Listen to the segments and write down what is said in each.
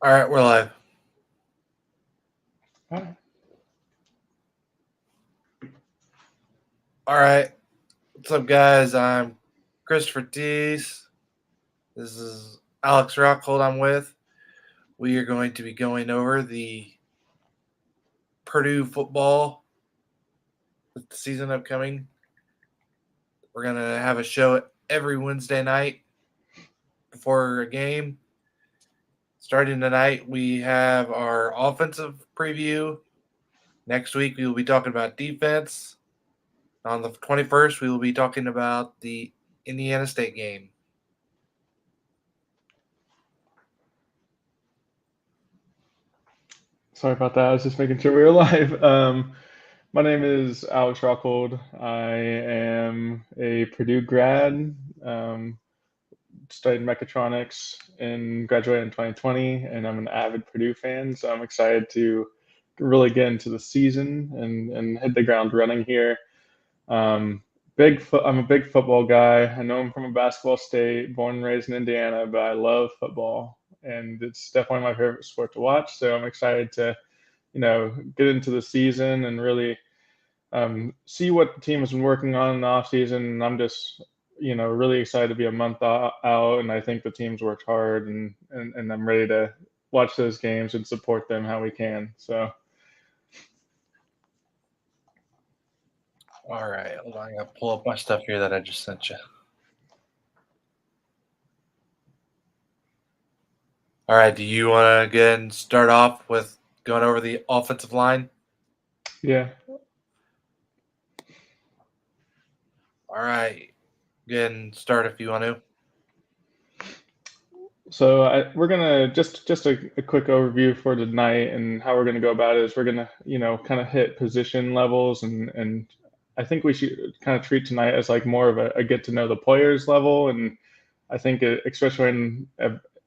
All right, we're live. Hi. All right, what's up, guys? I'm Christopher Tees. This is Alex Rockhold. I'm with. We are going to be going over the Purdue football with the season upcoming. We're gonna have a show every Wednesday night before a game. Starting tonight, we have our offensive preview. Next week, we will be talking about defense. On the 21st, we will be talking about the Indiana State game. Sorry about that. I was just making sure we were live. My name is Alex Rockhold. I am a Purdue grad. Um, Studied mechatronics and graduated in 2020, and I'm an avid Purdue fan. So I'm excited to really get into the season and hit the ground running here. Um, I'm a big football guy. I know I'm from a basketball state, born and raised in Indiana, but I love football, and it's definitely my favorite sport to watch. So I'm excited to, get into the season and really see what the team has been working on in the off season. And I'm just, really excited to be a month out, and I think the team's worked hard, and I'm ready to watch those games and support them how we can. So All right, hold on. I gotta pull up my stuff here that I just sent you. All right, do you want to again start off with going over the offensive line? yeah. All right, again, start if you want to. So we're gonna just a quick overview for tonight and how we're gonna go about it is we're gonna kind of hit position levels and I think we should kind of treat tonight as like more of a get to know the players level, and I think especially in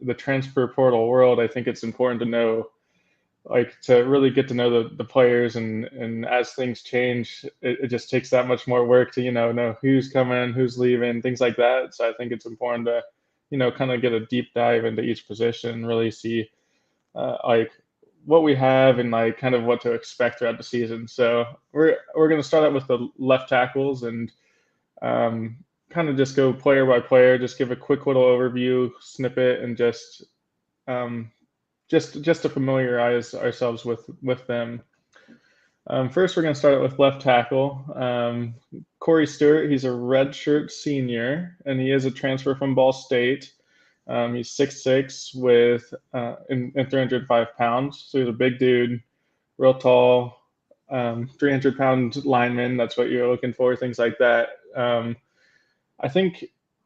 the transfer portal world, I think it's important to know, like, to really get to know the players, and as things change, it just takes that much more work to know who's coming, who's leaving, things like that. So I think it's important to kind of get a deep dive into each position and really see like what we have and like kind of what to expect throughout the season. So we're going to start out with the left tackles and um, kind of just go player by player, just give a quick little overview snippet, and um, just to familiarize ourselves with them. First, we're going to start with left tackle. Corey Stewart, he's a redshirt senior, and he is a transfer from Ball State. He's 6'6" with and 305 pounds, so he's a big dude, real tall, 300-pound lineman. That's what you're looking for, things like that. I think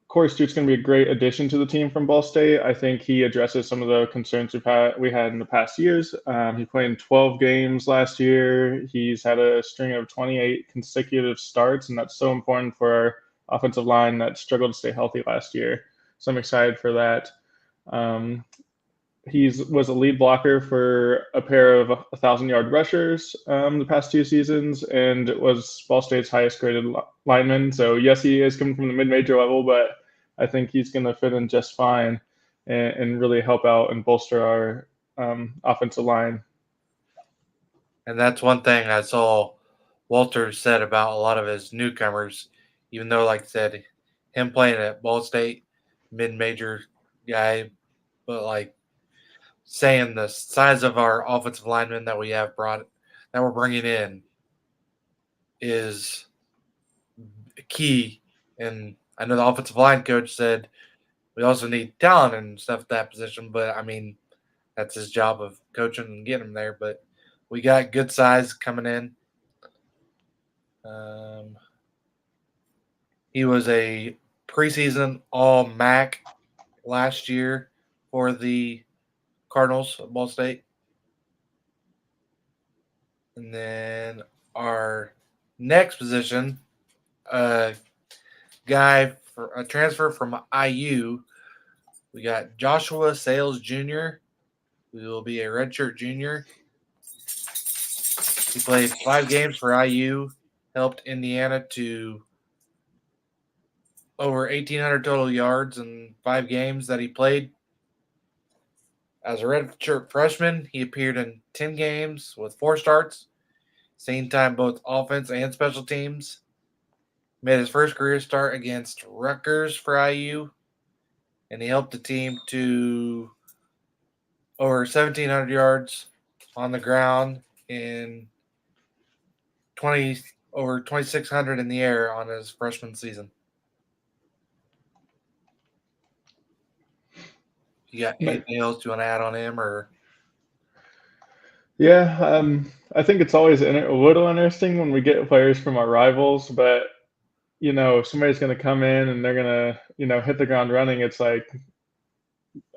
Corey Stewart's going to be a great addition to the team from Ball State. I think he addresses some of the concerns we had in the past years. He played in 12 games last year. He's had a string of 28 consecutive starts, and that's so important for our offensive line that struggled to stay healthy last year. So I'm excited for that. Um, he was a lead blocker for a pair of 1,000-yard rushers the past 2 seasons, and was Ball State's highest graded lineman. So yes, he is coming from the mid-major level, but I think he's going to fit in just fine and really help out and bolster our offensive line. And that's one thing I saw Walter said about a lot of his newcomers, even though, like I said, him playing at Ball State, mid major guy, but like saying the size of our offensive linemen that we have brought, that we're bringing in, is key. And I know the offensive line coach said we also need talent and stuff at that position, but I mean, that's his job of coaching and getting them there. But we got good size coming in. Um, he was a preseason All MAC last year for the Cardinals of Ball State. And then our next position, a guy for a transfer from IU. We got Joshua Sales Jr., who will be a redshirt junior. He played 5 games for IU, helped Indiana to over 1,800 total yards in 5 games that he played. As a redshirt freshman, he appeared in 10 games with 4 starts, same time both offense and special teams. Made his first career start against Rutgers for IU, and he helped the team to over 1,700 yards on the ground in 20 over 2,600 in the air on his freshman season. You got anything else you want to add on him, or? Yeah, I think it's always a little interesting when we get players from our rivals, but if somebody's going to come in and they're going to, hit the ground running, it's like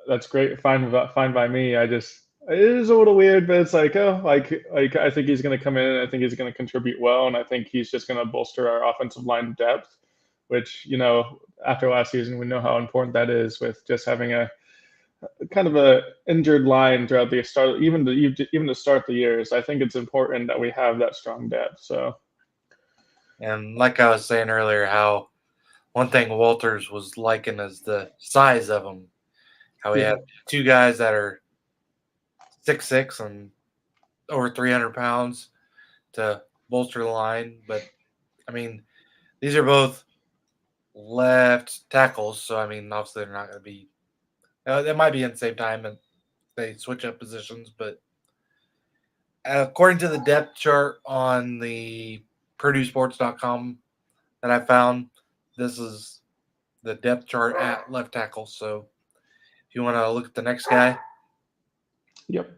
that's great, fine by me. It is a little weird, but it's like, oh, like I think he's going to come in and I think he's going to contribute well, and I think he's just going to bolster our offensive line depth, which after last season we know how important that is with just having a kind of a injured line throughout the start, even to start the years. I think it's important that we have that strong depth. So, And like I was saying earlier, how one thing Walters was liking is the size of him. How he yeah, had 2 guys that are 6'6" and over 300 pounds to bolster the line. But I mean, these are both left tackles, so I mean, obviously they're not going to be. They might be in the same time and they switch up positions, but according to the depth chart on the PurdueSports.com that I found, this is the depth chart at left tackle. So if you want to look at the next guy. yep.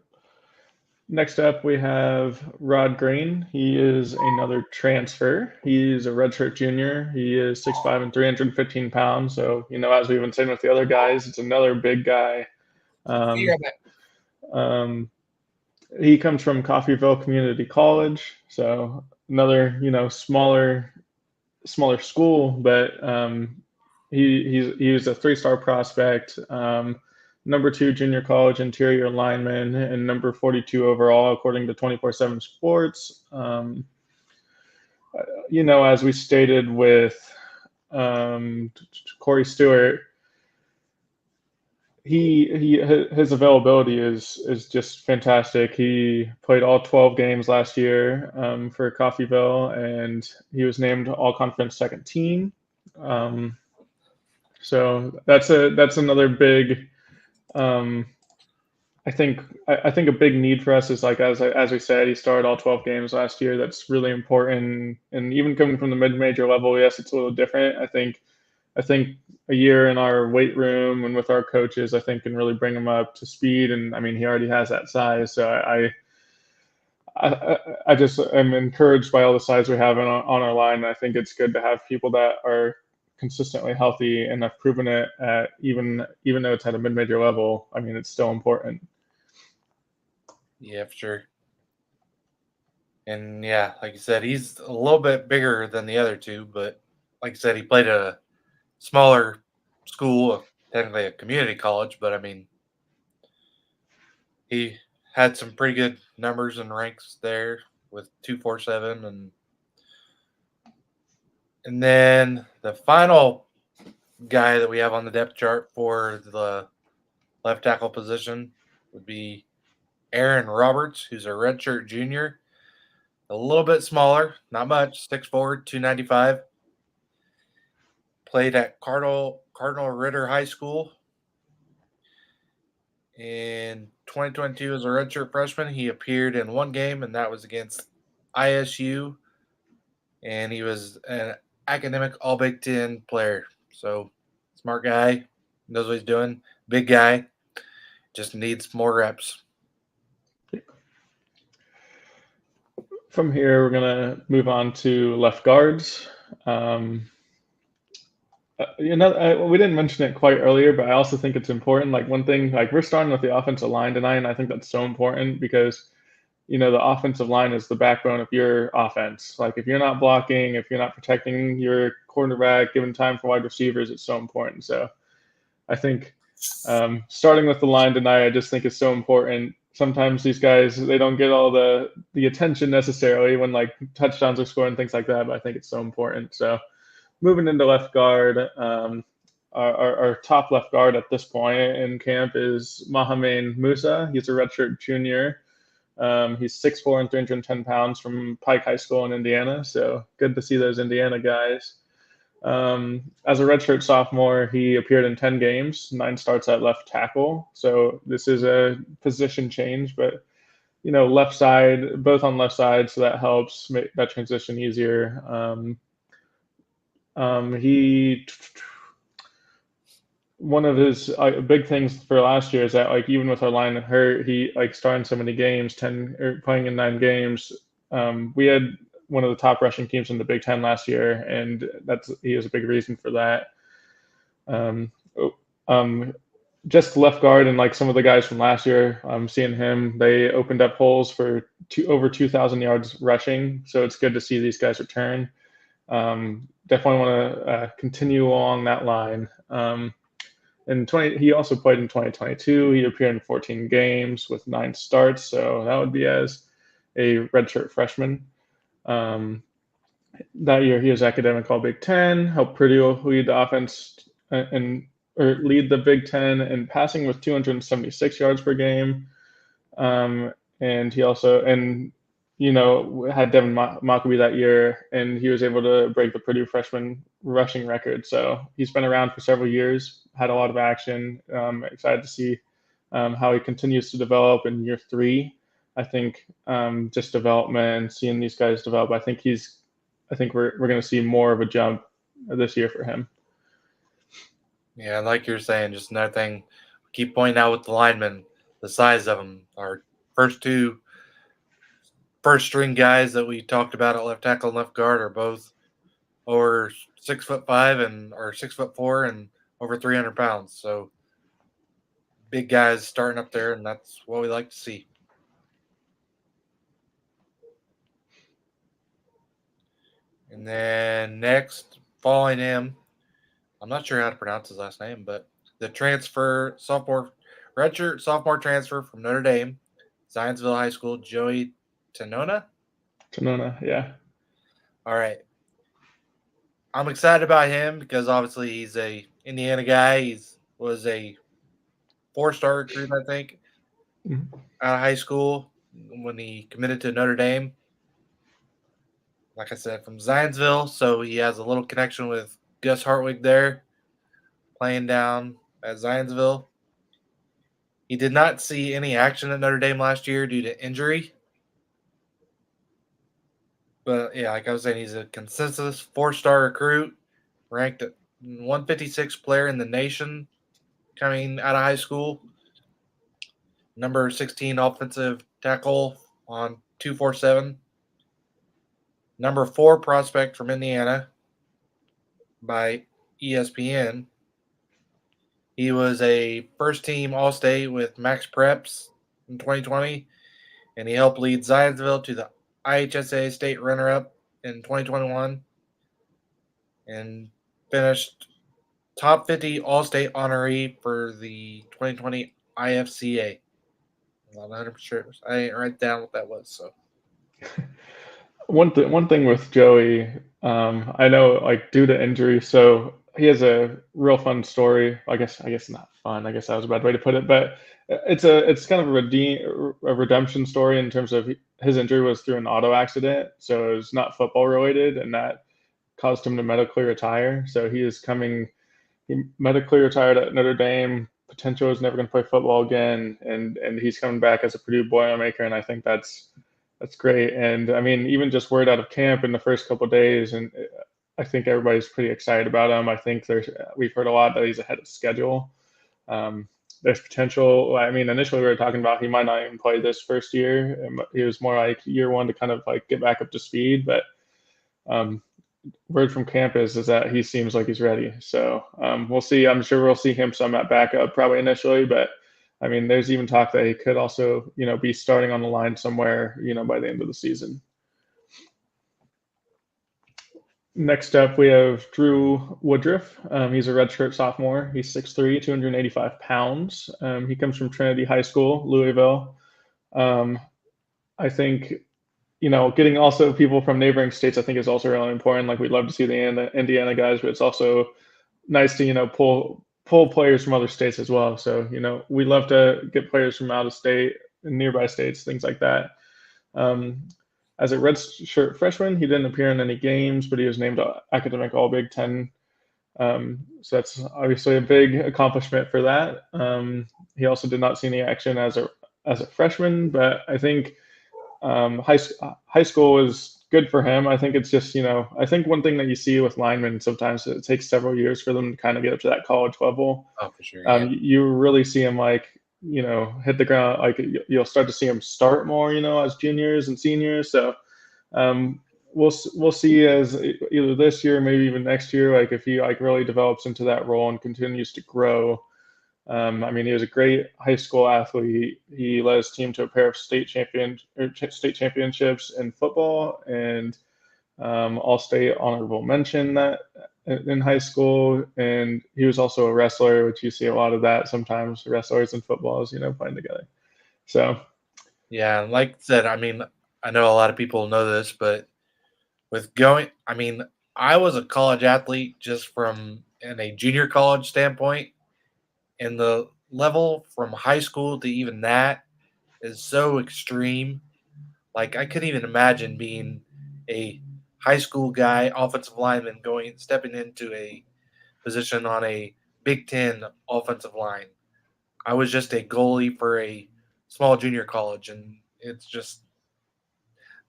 Next up, we have Rod Green. He is another transfer. He's a redshirt junior. He is 6'5" and 315 pounds. So, as we've been saying with the other guys, it's another big guy. Um, he comes from Coffeyville Community College. So another, smaller school, but he was a 3-star prospect, number 2 junior college interior lineman, and number 42 overall according to 24/7 Sports. As we stated with Corey Stewart, his availability is just fantastic. He played all 12 games last year for Coffeyville, and he was named All Conference second team. So that's another big. I think a big need for us is, like, as we said, he started all 12 games last year. That's really important, and even coming from the mid-major level, yes, it's a little different. I think a year in our weight room and with our coaches, I think can really bring him up to speed. And I mean, he already has that size, so I just am encouraged by all the size we have on our line. I think it's good to have people that are consistently healthy and have proven it at even though it's at a mid-major level. I mean, it's still important. Yeah, for sure. And yeah, like you said, he's a little bit bigger than the other two, but like I said, he played at a smaller school, technically a community college, but I mean, he had some pretty good numbers and ranks there with 247, and then the final guy that we have on the depth chart for the left tackle position would be Aaron Roberts, who's a redshirt junior, a little bit smaller, not much, 6'4", 295. Played at Cardinal Ritter High School. In 2022, as a redshirt freshman, he appeared in 1 game, and that was against ISU. And he was an academic All Big Ten player. So, smart guy, knows what he's doing. Big guy, just needs more reps. From here, we're gonna move on to left guards. We didn't mention it quite earlier, but I also think it's important. Like, one thing, like, we're starting with the offensive line tonight, and I think that's so important because the offensive line is the backbone of your offense. Like, if you're not blocking, if you're not protecting your quarterback, giving time for wide receivers, it's so important. So I think starting with the line tonight, I just think is so important. Sometimes these guys, they don't get all the attention necessarily when, like, touchdowns are scored and things like that, but I think it's so important. So moving into left guard, our top left guard at this point in camp is Mohamed Musa. He's a redshirt junior. He's 6'4" and 310 pounds from Pike High School in Indiana. So good to see those Indiana guys. As a redshirt sophomore, he appeared in 10 games, 9 starts at left tackle. So this is a position change, but left side, both on left side, so that helps make that transition easier. He One of his big things for last year is that even with our line hurt, he starting so many games, 10 or playing in 9 games. We had one of the top rushing teams in the Big Ten last year, and he is a big reason for that. Um, just left guard and some of the guys from last year, I'm seeing him. They opened up holes for over 2,000 yards rushing, so it's good to see these guys return. Definitely want to continue along that line. He also played in 2022. He appeared in 14 games with 9 starts, so that would be as a redshirt freshman. That year, he was academic All Big Ten, helped Purdue lead the offense or lead the Big Ten in passing with 276 yards per game. And he also had Devin Mockabee that year, and he was able to break the Purdue freshman rushing record. So he's been around for several years, had a lot of action. Excited to see how he continues to develop in year 3. I think just development and seeing these guys develop, I think we're going to see more of a jump this year for him. Yeah, like you're saying, just another thing, keep pointing out with the linemen, the size of them. Our first 2 first-string guys that we talked about at left tackle and left guard are both over 6'5" or 6'4" and over 300 pounds. So big guys starting up there, and that's what we like to see. And then next, following him, I'm not sure how to pronounce his last name, but the redshirt sophomore transfer from Notre Dame, Zionsville High School, Joey Tanona. Yeah. All right. I'm excited about him because obviously he's a Indiana guy. He was a 4-star recruit, I think, out of high school when he committed to Notre Dame. Like I said, from Zionsville, so he has a little connection with Gus Hartwig there, playing down at Zionsville. He did not see any action at Notre Dame last year due to injury. But yeah, like I was saying, he's a consensus 4-star recruit, ranked at 156th player in the nation coming out of high school. Number 16 offensive tackle on 247. Number 4 prospect from Indiana by ESPN. He was a first-team All-State with Max Preps in 2020, and he helped lead Zionsville to the IHSA state runner-up in 2021 and finished top 50 All-State honoree for the 2020 IFCA. I'm not 100% sure. I didn't write down what that was. So One thing with Joey, I know due to injury, so he has a real fun story. I guess not fun. I guess that was a bad way to put it, but it's kind of a redemption story in terms of his injury was through an auto accident, so it was not football related, and that caused him to medically retire. So he medically retired at Notre Dame. Potential is never going to play football again, and he's coming back as a Purdue Boilermaker, and I think that's great. And I mean, even just word out of camp in the first couple of days, and I think everybody's pretty excited about him. I think we've heard a lot that he's ahead of schedule. There's potential. I mean, initially we were talking about he might not even play this first year. He was more like year 1 to kind of get back up to speed. But word from camp is that he seems like he's ready. So we'll see. I'm sure we'll see him some at backup probably initially, but I mean, there's even talk that he could also, be starting on the line somewhere, by the end of the season. Next up, we have Drew Woodruff. He's a redshirt sophomore. He's 6'3", 285 pounds. He comes from Trinity High School, Louisville. I think, getting also people from neighboring states, I think is also really important. We'd love to see the Indiana guys, but it's also nice to pull players from other states as well. So we love to get players from out of state and nearby states, things like that. Um, as a redshirt freshman, he didn't appear in any games, but he was named academic All Big Ten. So that's obviously a big accomplishment for that. He also did not see any action as a freshman, but I think high school was good for him. I think it's just I think one thing that you see with linemen sometimes it takes several years for them to kind of get up to that college level. Oh, for sure. Yeah. You really see them like hit the ground. Like you'll start to see them start more as juniors and seniors. So um, we'll see as either this year, maybe even next year, like if he like really develops into that role and continues to grow. I mean, he was a great high school athlete. He led his team to a pair of state championships in football and all-state honorable mention that in high school. And he was also a wrestler, which you see a lot of that sometimes. Wrestlers and footballs, playing together. So Yeah, and like I said, I mean, I know a lot of people know this, but with going, I mean, I was a college athlete just from in a junior college standpoint, and the level from high school to even that is so extreme. Like I couldn't even imagine being a high school guy, offensive lineman, stepping into a position on a Big Ten offensive line. I was just a goalie for a small junior college, and it's just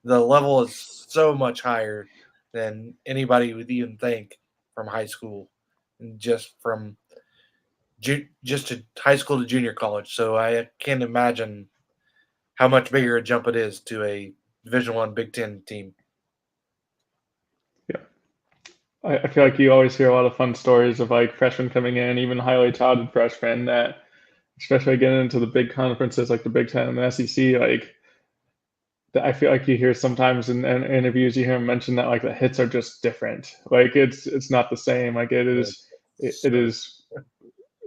the level is so much higher than anybody would even think from high school, and just from just to high school to junior college. So I can't imagine how much bigger a jump it is to a Division One Big Ten team. yeah, I feel like you always hear a lot of fun stories of like freshmen coming in, even highly touted freshmen that, especially getting into the big conferences like the Big Ten and the SEC, like I feel like you hear sometimes in interviews you hear him mention that like the hits are just different. Like it's not the same. Like it Really. is it So is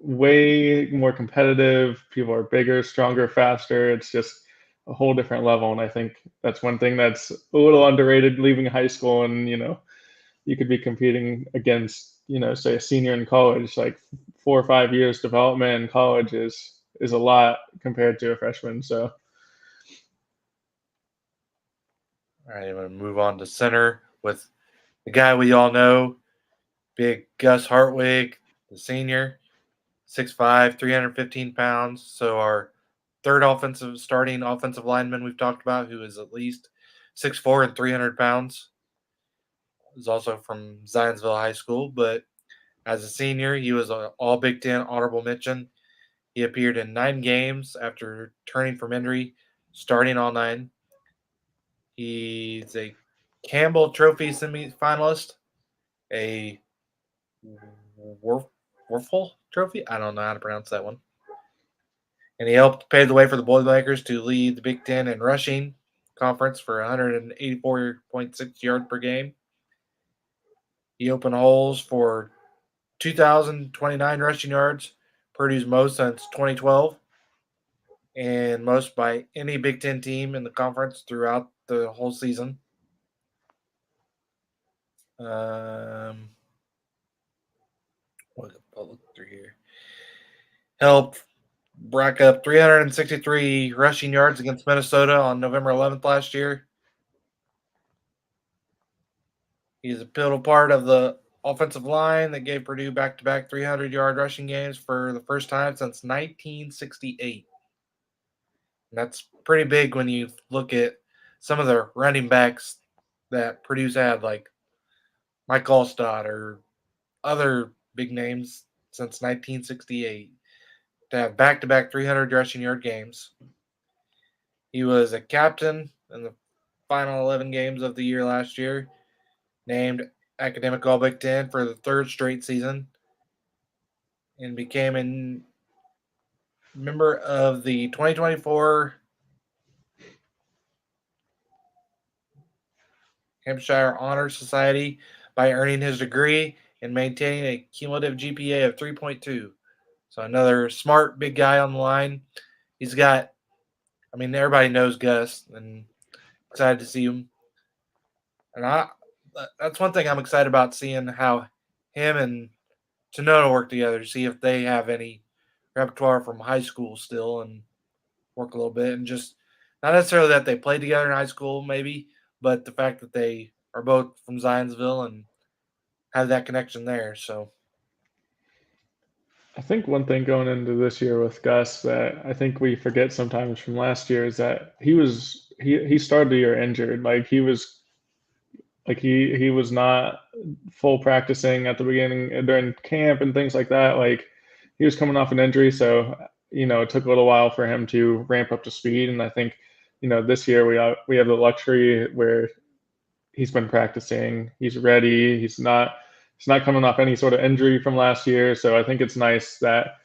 way more competitive. People are bigger, stronger, faster. It's just a whole different level. And I think that's one thing that's a little underrated leaving high school. And you could be competing against say a senior in college. Like 4 or 5 years development in college is a lot compared to a freshman. So all right, I'm going to move on to center with the guy we all know, big Gus Hartwig, the senior, 6'5", 315 pounds. So our third starting offensive lineman we've talked about, who is at least 6'4" and 300 pounds, is also from Zionsville High School. But as a senior, he was an All Big Ten honorable mention. He appeared in 9 games after returning from injury, starting all 9. He's a Campbell Trophy semifinalist, a Werfel Trophy. I don't know how to pronounce that one. And he helped pave the way for the Boilermakers to lead the Big Ten in rushing conference for 184.6 yards per game. He opened holes for 2,029 rushing yards, Purdue's most since 2012, and most by any Big Ten team in the conference throughout the whole season. Um, I'll look through here. Helped rack up 363 rushing yards against Minnesota on November 11th last year. He's a pivotal part of the offensive line that gave Purdue back-to-back 300-yard rushing games for the first time since 1968. And that's pretty big when you look at some of the running backs that Purdue's had, like Mike Allstott or other big names since 1968, to have back-to-back 300 rushing yard games. He was a captain in the final 11 games of the year last year, named Academic All Big Ten for the third straight season, and became a member of the 2024 Hampshire Honor Society by earning his degree and maintaining a cumulative GPA of 3.2. So another smart big guy on the line. He's got, I mean, everybody knows Gus, and excited to see him. And that's one thing I'm excited about, seeing how him and to know to work together to see if they have any repertoire from high school still and work a little bit and just not necessarily that they played together in high school maybe, but the fact that they are both from Zionsville and have that connection there. So I think one thing going into this year with Gus that I think we forget sometimes from last year is that he started the year injured. He was not full practicing at the beginning during camp and things like that. Like he was coming off an injury, so it took a little while for him to ramp up to speed. And I think this year we have the luxury where he's been practicing, he's ready, he's not coming off any sort of injury from last year. So I think it's nice that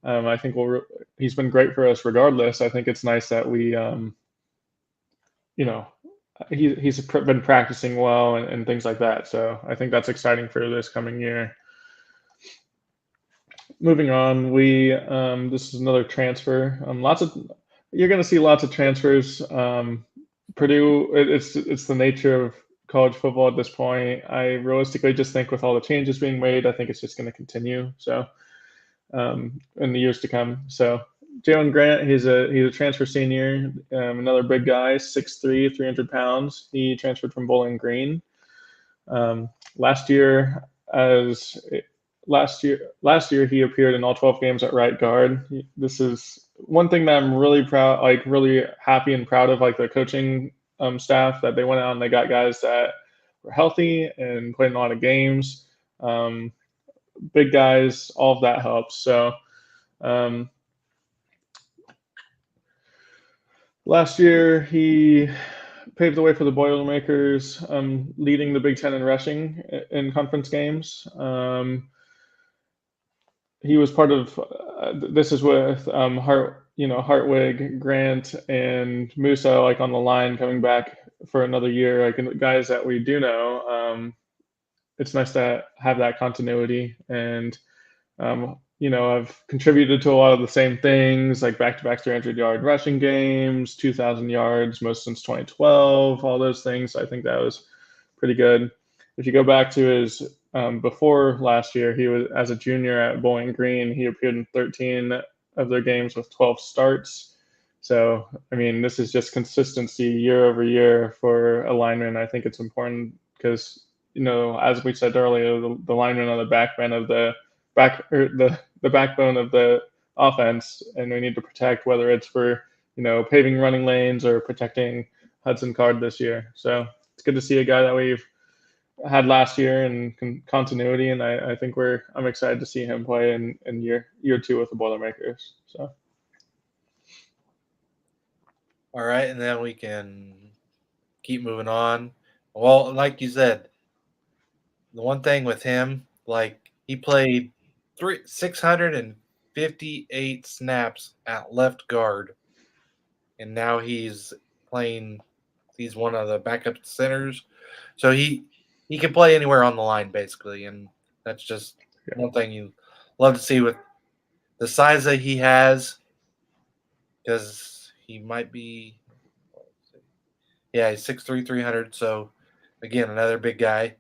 I think he's been great for us regardless. I think it's nice that we you know he's been practicing well and things like that. So I think that's exciting for this coming year. Moving on, we this is another transfer. Lots of You're going to see lots of transfers. Purdue, it's the nature of college football at this point. I realistically just think with all the changes being made, I think it's just going to continue. So in the years to come. So Jalen Grant, he's a transfer senior, another big guy, 6'3", 300 pounds. He transferred from Bowling Green. Um, last year, as last year he appeared in all 12 games at right guard. This is one thing that I'm really proud, like really happy and proud of, like the coaching staff that they went out and they got guys that were healthy and played in a lot of games. Big guys, all of that helps. So um, last year he paved the way for the Boilermakers, leading the Big Ten in rushing in conference games. He was part of this is with Hartwig, Grant, and Musa like on the line coming back for another year. Like guys that we do know. It's nice to have that continuity, and I've contributed to a lot of the same things, like back-to-back 300-yard rushing games, 2,000 yards, most since 2012, all those things. I think that was pretty good. If you go back to his before last year, he was as a junior at Bowling Green. He appeared in 13 of their games with 12 starts. So, I mean, this is just consistency year over year for a lineman. I think it's important because, as we said earlier, the linemen are the backbone of the backbone of the offense, and we need to protect whether it's for paving running lanes or protecting Hudson Card this year. So it's good to see a guy that we've had last year and continuity, and I think I'm excited to see him play in year two with the Boilermakers. So. all right, and then we can keep moving on. Well, like you said, the one thing with him, like he played 658 snaps at left guard, and now he's playing. He's one of the backup centers, so he can play anywhere on the line basically, and that's just Yeah. one thing you love to see with the size that he has, because he might be, yeah, he's 6'3", 300. So again, another big guy.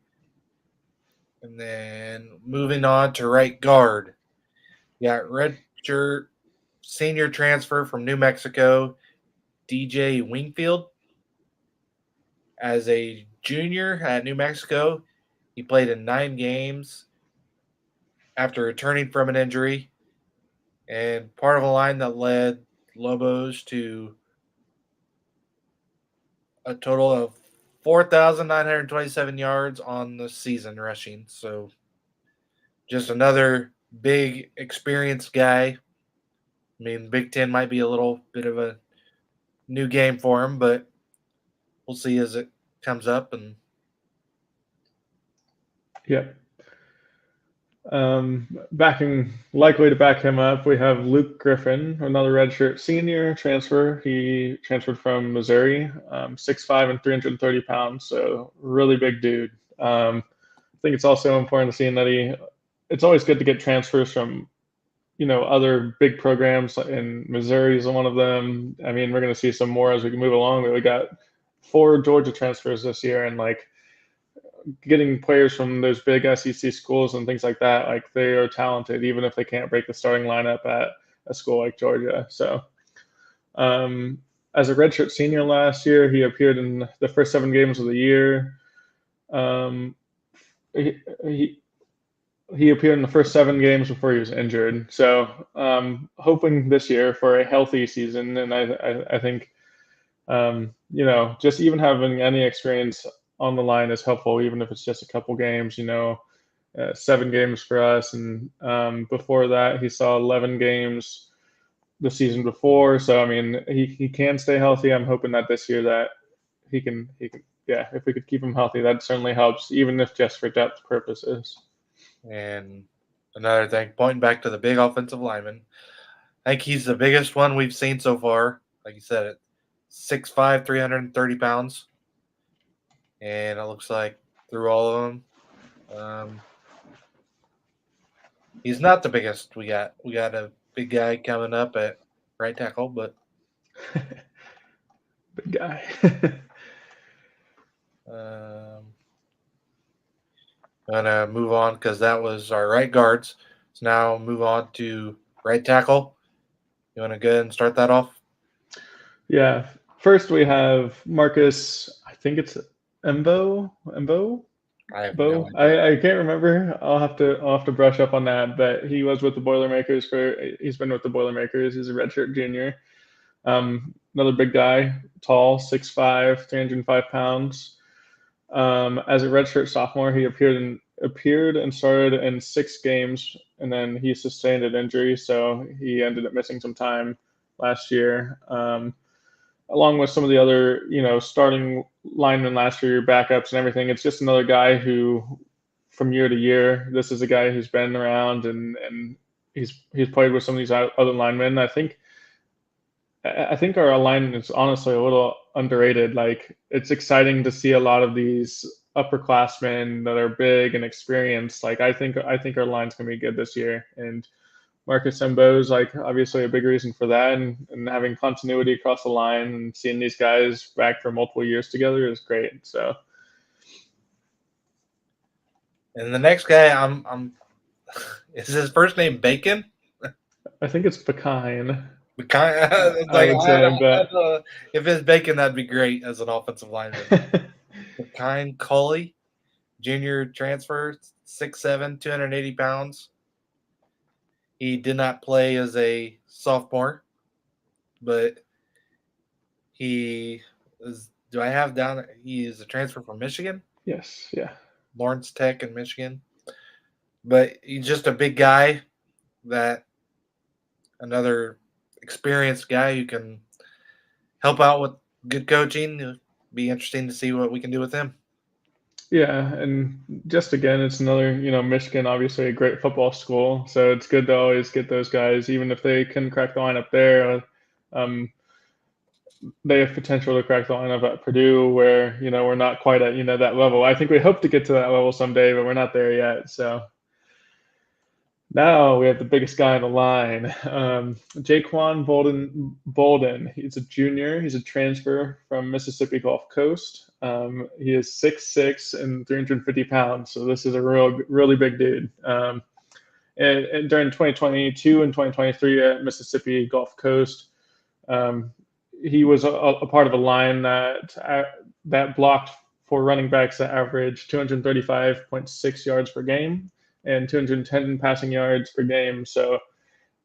And then moving on to right guard, you got redshirt senior transfer from New Mexico, DJ Wingfield. As a junior at New Mexico, he played in 9 games after returning from an injury, and part of a line that led Lobos to a total of 4,927 yards on the season rushing. So just another big experienced guy. I mean, Big Ten might be a little bit of a new game for him, but we'll see as it comes up. And Yeah. Likely to back him up, we have Luke Griffin, another redshirt senior transfer. He transferred from Missouri, 6'5" and 330 pounds, so really big dude. I think it's also important to see that it's always good to get transfers from, other big programs, and Missouri is one of them. I mean, we're going to see some more as we move along, but we got 4 Georgia transfers this year, and like getting players from those big SEC schools and things like that, like they are talented, even if they can't break the starting lineup at a school like Georgia. So, um, as a redshirt senior last year, he appeared in the first 7 games of the year. Um, he, he he appeared in the first 7 games before he was injured. So, hoping this year for a healthy season, and I think just even having any experience on the line is helpful, even if it's just a couple games. 7 games for us, and before that, he saw 11 games the season before. So I mean, he can stay healthy. I'm hoping that this year that he can. Yeah, if we could keep him healthy, that certainly helps, even if just for depth purposes. And another thing, pointing back to the big offensive lineman, I think he's the biggest one we've seen so far. Like you said, 6'5", 330 pounds. And it looks like through all of them, he's not the biggest we got. We got a big guy coming up at right tackle, but Big guy. um, I'm going to move on because that was our right guards. So now move on to right tackle. You want to go ahead and start that off? Yeah. First, we have Marcus. I think it's Embo. I have no Bo, idea. I can't remember. I'll have to brush up on that. But he was with the Boilermakers he's been with the Boilermakers. He's a redshirt junior. Another big guy, tall, 6'5", 305 pounds. As a redshirt sophomore, he appeared and started in 6 games, and then he sustained an injury, so he ended up missing some time last year. Along with some of the other, starting linemen last year, backups and everything. It's just another guy who, from year to year, this is a guy who's been around and he's played with some of these other linemen. I think our alignment is honestly a little underrated. Like, it's exciting to see a lot of these upperclassmen that are big and experienced. Like, I think our line's gonna be good this year, and Marcus Sembo is like obviously a big reason for that, and having continuity across the line and seeing these guys back for multiple years together is great. So And the next guy, I'm is his first name Bacon? I think it's Pekine. We kind of, it's I like would say, I but don't know. If it's Bacon, that'd be great as an offensive lineman. Kine Cully, junior transfer, 6'7", 280 pounds. He did not play as a sophomore, but he is. Do I have down? He is a transfer from Michigan, yes, yeah, Lawrence Tech in Michigan. But he's just a big guy that another experienced guy who can help out with good coaching. It'll be interesting to see what we can do with him. yeah, and just again, it's another, Michigan, obviously a great football school, so it's good to always get those guys, even if they couldn't crack the lineup there. Um, they have potential to crack the lineup at Purdue, where we're not quite at that level. I think we hope to get to that level someday, but we're not there yet. So now we have the biggest guy on the line, Jaquan Bolden. He's a junior. He's a transfer from Mississippi Gulf Coast. He is 6'6" and 350 pounds. So this is a really big dude. And during 2022 and 2023 at Mississippi Gulf Coast, um, he was a part of a line that blocked for running backs that average 235.6 yards per game and 210 passing yards per game. So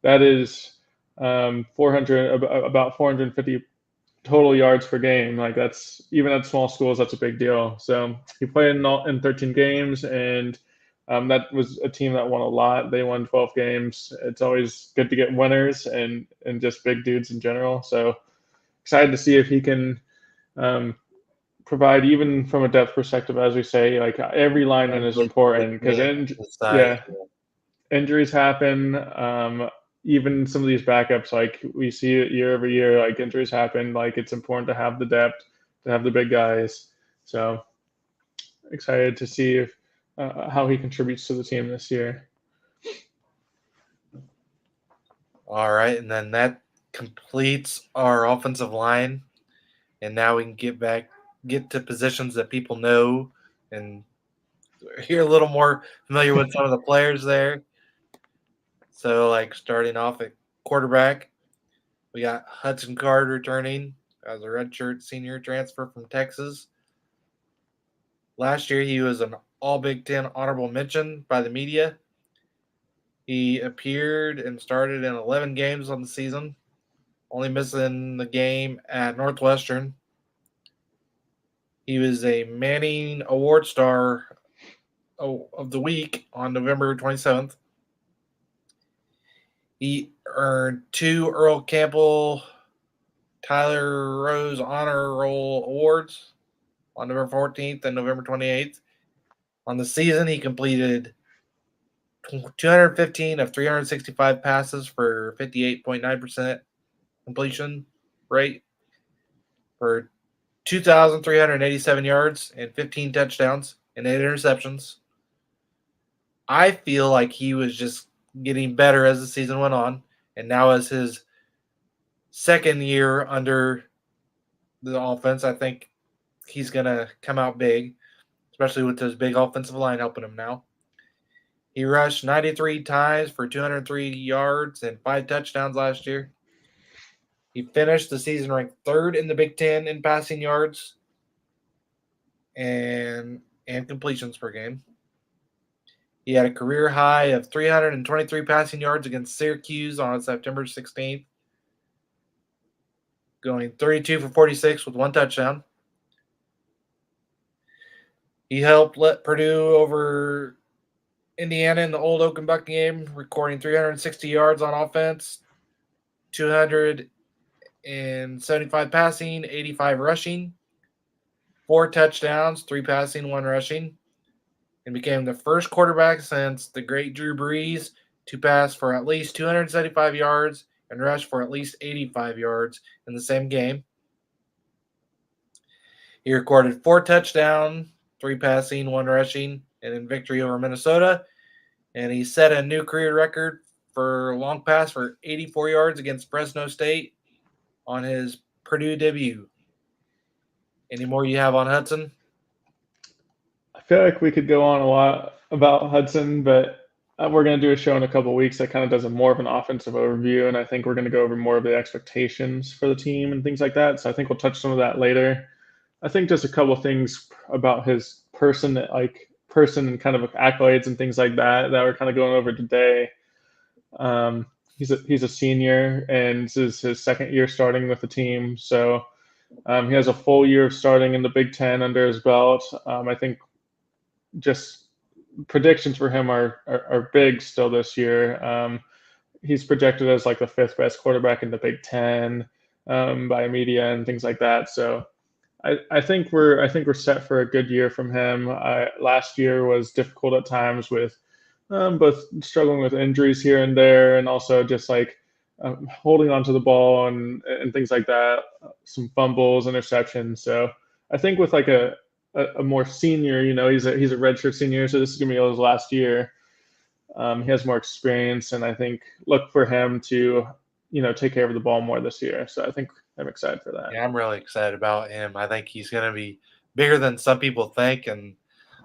that is 400 about 450 total yards per game. Like, that's, even at small schools, that's a big deal. So he played in 13 games, and that was a team that won a lot. They won 12 games. It's always good to get winners and just big dudes in general. So excited to see if he can um, provide, even from a depth perspective, as we say, like every lineman is important because Size. yeah, injuries happen. Even some of these backups, like we see it year over year, like injuries happen. Like, it's important to have the depth, to have the big guys. So excited to see if how he contributes to the team this year. All right, and then that completes our offensive line, and now we can get to positions that people know and you're a little more familiar with some of the players there. So, like starting off at quarterback, we got Hudson Card returning as a redshirt senior transfer from Texas. Last year, he was an All Big Ten honorable mention by the media. He appeared and started in 11 games on the season, only missing the game at Northwestern. He was a Manning Award Star of the Week on November 27th. He earned 2 Earl Campbell Tyler Rose Honor Roll Awards on November 14th and November 28th. On the season, he completed 215 of 365 passes for 58.9% completion rate for 2,387 yards and 15 touchdowns and 8 interceptions. I feel like he was just getting better as the season went on, and now as his second year under the offense, I think he's going to come out big, especially with his big offensive line helping him now. He rushed 93 times for 203 yards and 5 touchdowns last year. He finished the season ranked third in the Big Ten in passing yards and completions per game. He had a career high of 323 passing yards against Syracuse on September 16th, going 32 for 46 with 1 touchdown. He helped let Purdue over Indiana in the Old Oaken Buck game, recording 360 yards on offense, 275 passing, 85 rushing, 4 touchdowns, 3 passing, 1 rushing, and became the first quarterback since the great Drew Brees to pass for at least 275 yards and rush for at least 85 yards in the same game. He recorded 4 touchdowns, 3 passing, 1 rushing, and in victory over Minnesota. And he set a new career record for long pass for 84 yards against Fresno State on his Purdue debut. Any more you have on Hudson? I feel like we could go on a lot about Hudson, but we're going to do a show in a couple of weeks that kind of does a more of an offensive overview, and I think we're going to go over more of the expectations for the team and things like that. So I think we'll touch some of that later. I think just a couple of things about his person and kind of accolades and things like that we're kind of going over today. He's a senior, and this is his second year starting with the team. So he has a full year of starting in the Big Ten under his belt. I think just predictions for him are big still this year. He's projected as like the 5th best quarterback in the Big Ten by media and things like that. So I think we're set for a good year from him. Last year was difficult at times with both struggling with injuries here and there, and also just like holding onto the ball and things like that. Some fumbles, interceptions. So I think with like a more senior, he's a redshirt senior, so this is gonna be his last year. He has more experience, and I think look for him to take care of the ball more this year. So I think I'm excited for that. Yeah, I'm really excited about him. I think he's going to be bigger than some people think, and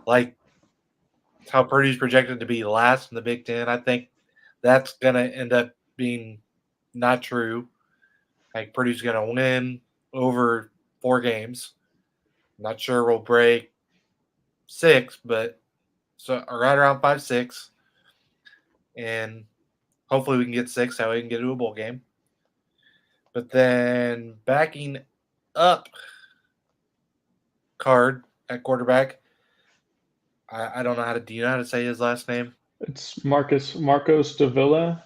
like how Purdue's projected to be last in the Big Ten, I think that's going to end up being not true. Like Purdue's going to win over 4 games. Not sure we'll break 6, but so right around 5-6, and hopefully we can get 6 so we can get to a bowl game. But then backing up Card at quarterback, I don't know how to. Do you know how to say his last name? It's Marcos Davila.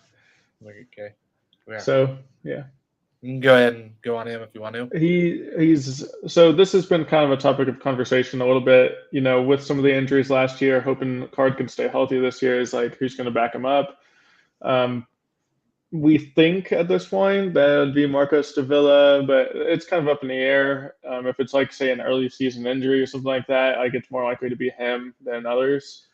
Okay. Yeah. So yeah. You can go ahead and go on him if you want to. He's so this has been kind of a topic of conversation a little bit, with some of the injuries last year, hoping Card can stay healthy this year is like who's going to back him up. We think at this point that would be Marcos Davila, but it's kind of up in the air. If it's like say an early season injury or something like that, like it's more likely to be him than others.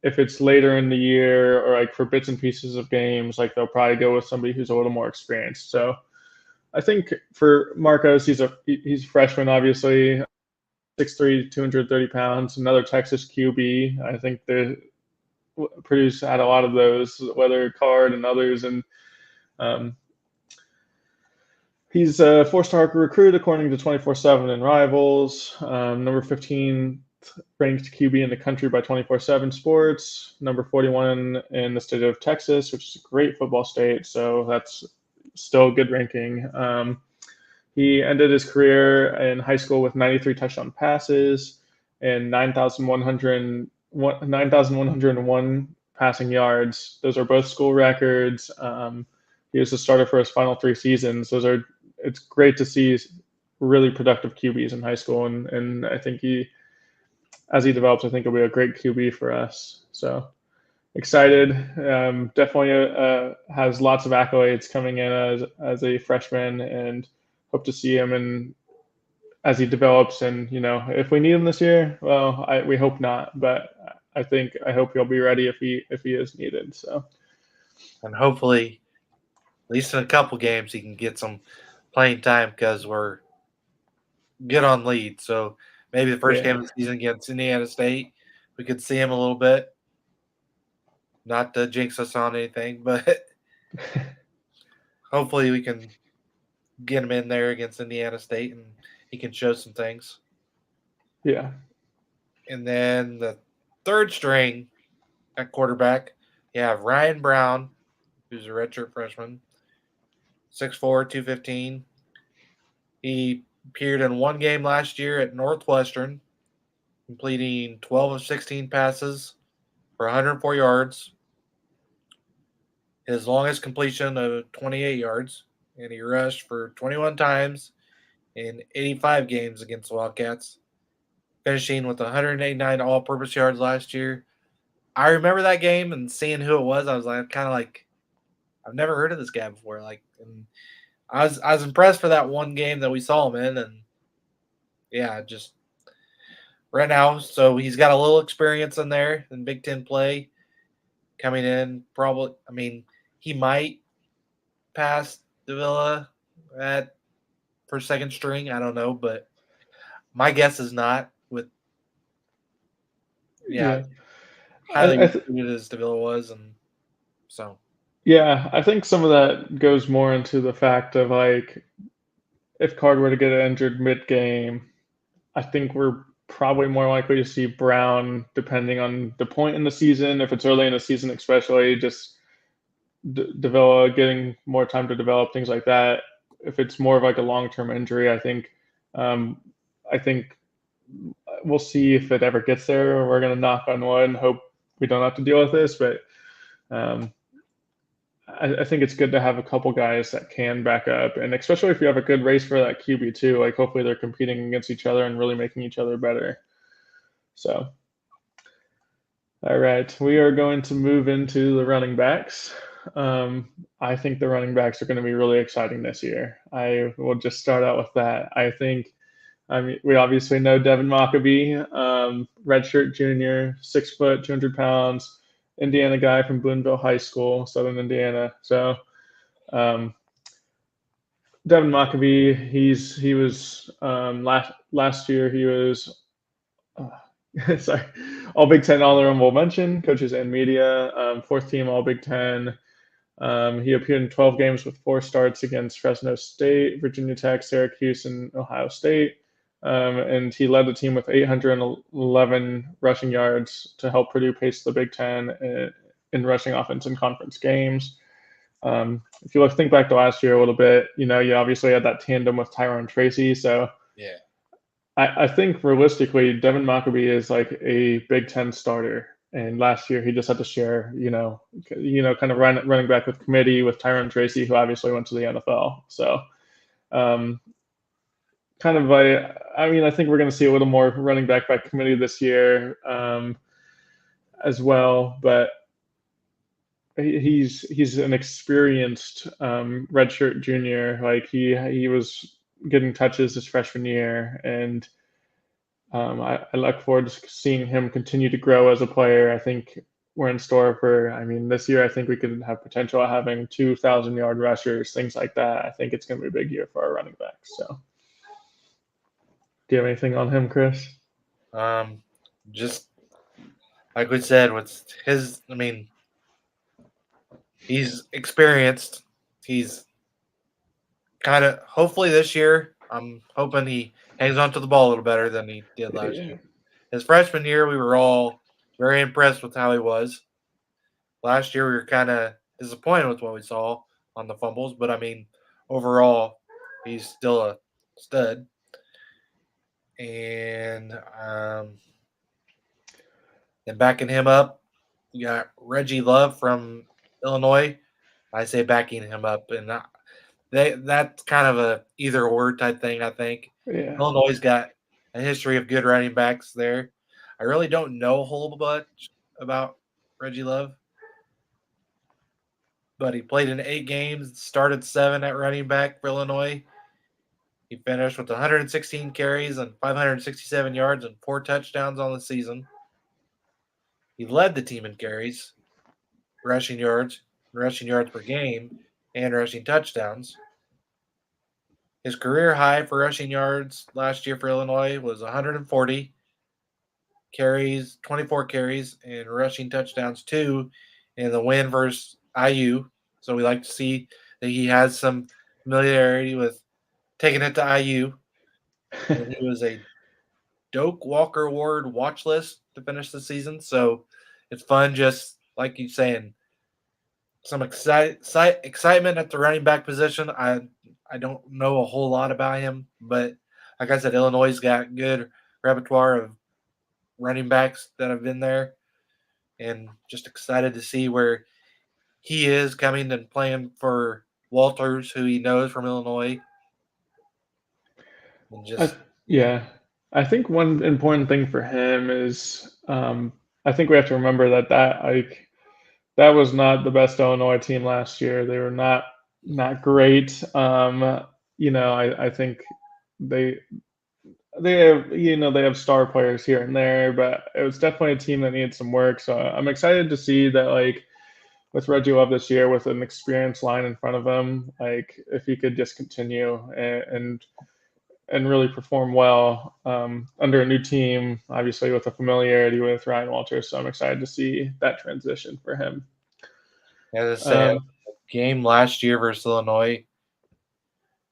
If it's later in the year or like for bits and pieces of games, like they'll probably go with somebody who's a little more experienced. So I think for Marcos, he's a freshman, obviously. 6'3", 230 pounds. Another Texas QB. I think Purdue's had a lot of those, whether Card and others, and um, he's a four-star recruit according to 24/7 and Rivals. Number 15 ranked QB in the country by 24/7 Sports. Number 41 in the state of Texas, which is a great football state. So that's still a good ranking. He ended his career in high school with 93 touchdown passes and 9,101 passing yards. Those are both school records. He was a starter for his final 3 seasons. It's great to see really productive QBs in high school, and I think as he develops, I think he'll be a great QB for us. So excited. Definitely has lots of accolades coming in as a freshman, and hope to see him as he develops. And if we need him this year, well, we hope not, but I hope he'll be ready if he is needed. So, and hopefully, at least in a couple games, he can get some playing time because we're good on lead. So maybe the first game of the season against Indiana State, we could see him a little bit. Not to jinx us on anything, but hopefully we can get him in there against Indiana State and he can show some things. Yeah. And then the third string at quarterback, you have Ryan Brown, who's a redshirt freshman, 6'4", 215. He appeared in one game last year at Northwestern, completing 12 of 16 passes for 104 yards. His longest completion of 28 yards, and he rushed for 21 times in 85 games against the Wildcats, finishing with 189 all-purpose yards last year. I remember that game and seeing who it was. I was kind of like, I've never heard of this guy before. And I was impressed for that one game that we saw him in, and yeah, just right now. So he's got a little experience in there in Big Ten play, coming in. Probably, I mean, he might pass Davila for second string. I don't know, but my guess is not. With highly recruited as Davila was, and so. Yeah, I think some of that goes more into the fact of if Card were to get injured mid-game, I think we're probably more likely to see Brown, depending on the point in the season. If it's early in the season, especially, just Davila getting more time to develop, things like that. If it's more of a long-term injury, I think we'll see if it ever gets there. We're going to knock on wood and hope we don't have to deal with this, but I think it's good to have a couple guys that can back up, and especially if you have a good race for that QB too. Hopefully they're competing against each other and really making each other better. So, all right, we are going to move into the running backs. I think the running backs are going to be really exciting this year. I will just start out with that. We obviously know Devin Mockabee, redshirt junior, 6 foot, 200 pounds, Indiana guy from Boonville High School, Southern Indiana. So, Devin Mockabee, he was last year. He was sorry, All Big Ten honorable mention, coaches and media, fourth team All Big Ten. He appeared in 12 games with 4 starts against Fresno State, Virginia Tech, Syracuse, and Ohio State. And he led the team with 811 rushing yards to help Purdue pace the Big Ten in rushing offense in conference games. If you think back to last year a little bit, you obviously had that tandem with Tyrone Tracy. So yeah, I think realistically, Devin Mockabee is a Big Ten starter. And last year he just had to share, kind of running back with committee with Tyrone Tracy, who obviously went to the NFL. So, I think we're going to see a little more running back by committee this year as well. But he's an experienced redshirt junior. He was getting touches his freshman year, and I look forward to seeing him continue to grow as a player. I think we're in store for, this year I think we could have potential of having 2,000-yard rushers, things like that. I think it's going to be a big year for our running backs. So, Do you have anything on him, Chris? Um, just like we said, with his, I mean, he's experienced. He's kind of hopefully this year. I'm hoping he hangs on to the ball a little better than he did last Yeah, year. His freshman year, we were all very impressed with how he was. Last year, we were kind of disappointed with what we saw on the fumbles, but I mean, overall, he's still a stud. And then backing him up, you got Reggie Love from Illinois. I say backing him up, and that's kind of a either or type thing. I think yeah. Illinois got a history of good running backs there. I really don't know a whole bunch about Reggie Love, but he played in 8 games, started 7 at running back for Illinois. He finished with 116 carries and 567 yards and 4 touchdowns on the season. He led the team in carries, rushing yards per game, and rushing touchdowns. His career high for rushing yards last year for Illinois was 140 carries, 24 carries, and rushing touchdowns, 2 in the win versus IU. So we like to see that he has some familiarity with taking it to IU. And he was a Doak Walker Award watch list to finish the season. So it's fun, just like you saying, some excitement at the running back position. I don't know a whole lot about him, but like I said, Illinois' got good repertoire of running backs that have been there, and just excited to see where he is coming and playing for Walters, who he knows from Illinois, and I, just yeah, yeah. I think one important thing for him is I think we have to remember that was not the best Illinois team last year. They were not great. I think they they have star players here and there, but it was definitely a team that needed some work. So I'm excited to see that with Reggie Love this year with an experienced line in front of him, like if he could just continue and really perform well under a new team, obviously with a familiarity with Ryan Walters. So I'm excited to see that transition for him. as I say, Um, game last year versus Illinois,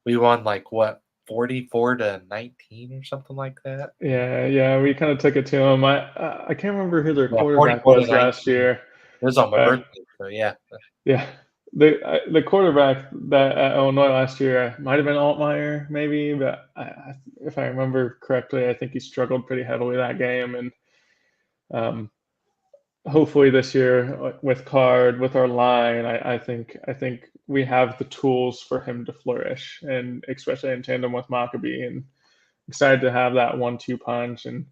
we won like what 44-19 or something like that. yeah, we kind of took it to him. I can't remember who their Yeah, quarterback forty-four to was last nineteen. year. It was on my But birthday, so yeah. yeah, the quarterback that at Illinois last year might have been Altmaier, maybe, but if I remember correctly, I think he struggled pretty heavily that game. And um, hopefully this year with Card, with our line, I think we have the tools for him to flourish, and especially in tandem with Maccabee. And excited to have that 1-2 punch, and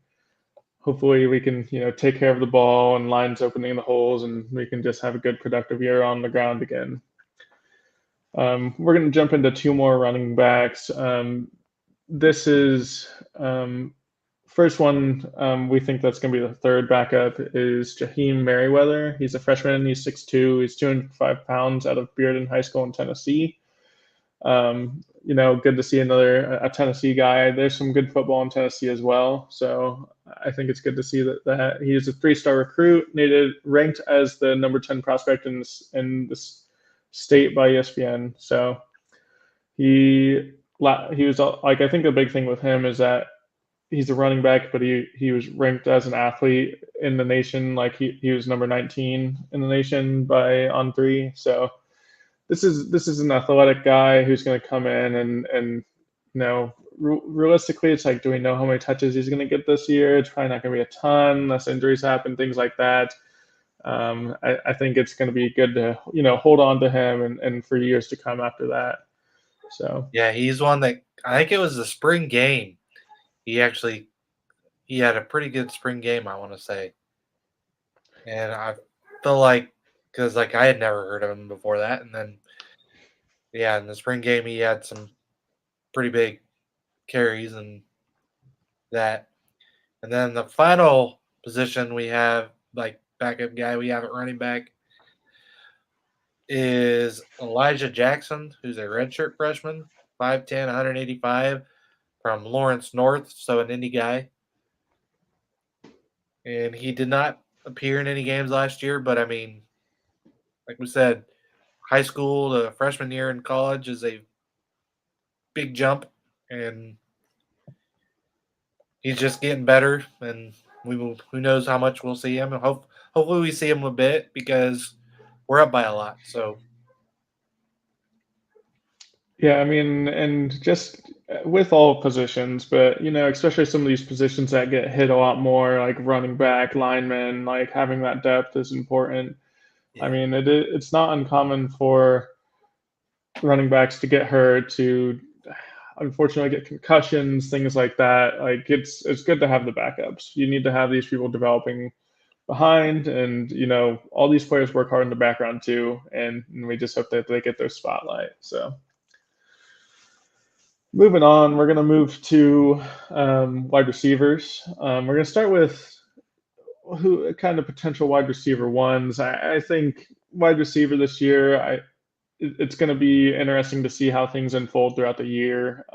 hopefully we can take care of the ball and lines opening the holes, and we can just have a good productive year on the ground again. We're going to jump into two more running backs. This is first one we think that's going to be the third backup is Jaheim Merriweather. He's a freshman. He's 6'2". He's 205 pounds out of Bearden High School in Tennessee. Good to see another a Tennessee guy. There's some good football in Tennessee as well. So I think it's good to see that he is a 3-star recruit, ranked as the number 10 prospect in this state by ESPN. So he was like, I think the big thing with him is that he's a running back, but he was ranked as an athlete in the nation. Like he was number 19 in the nation by On3. So this is an athletic guy who's going to come in and realistically, it's like, do we know how many touches he's going to get this year? It's probably not going to be a ton unless injuries happen, things like that. I think it's going to be good to hold on to him and for years to come after that. So Yeah, he's one that I think it was the spring game. He had a pretty good spring game, I want to say, and I feel like because like I had never heard of him before that, and then yeah, in the spring game he had some pretty big carries and that, and then the final position we have like backup guy we have at running back is Elijah Jackson, who's a redshirt freshman, 5'10", 185, from Lawrence North, so an indie guy. And he did not appear in any games last year, but I mean, like we said, high school to freshman year in college is a big jump, and he's just getting better. And who knows how much we'll see him. And hopefully we see him a bit because we're up by a lot. So Yeah, I mean, and just with all positions, but especially some of these positions that get hit a lot more, like running back, linemen, like having that depth is important. I yeah, mean, it's not uncommon for running backs to get hurt, to unfortunately get concussions, things like that. Like it's good to have the backups. You need to have these people developing behind, and all these players work hard in the background too, and we just hope that they get their spotlight. So moving on, we're going to move to wide receivers. We're going to start with who kind of potential wide receiver ones. I think wide receiver this year, it's going to be interesting to see how things unfold throughout the year.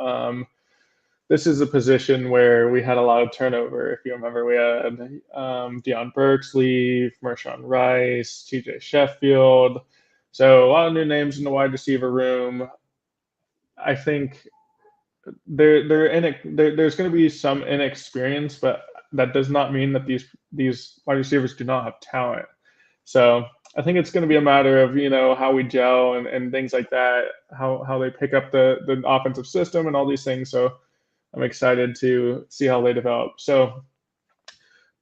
This is a position where we had a lot of turnover. If you remember, we had Deion Burks leave, Mershawn Rice, TJ Sheffield. So a lot of new names in the wide receiver room. I think there's going to be some inexperience, but that does not mean that these wide receivers do not have talent. So I think it's going to be a matter of how we gel and things like that, how they pick up the offensive system and all these things. So I'm excited to see how they develop. So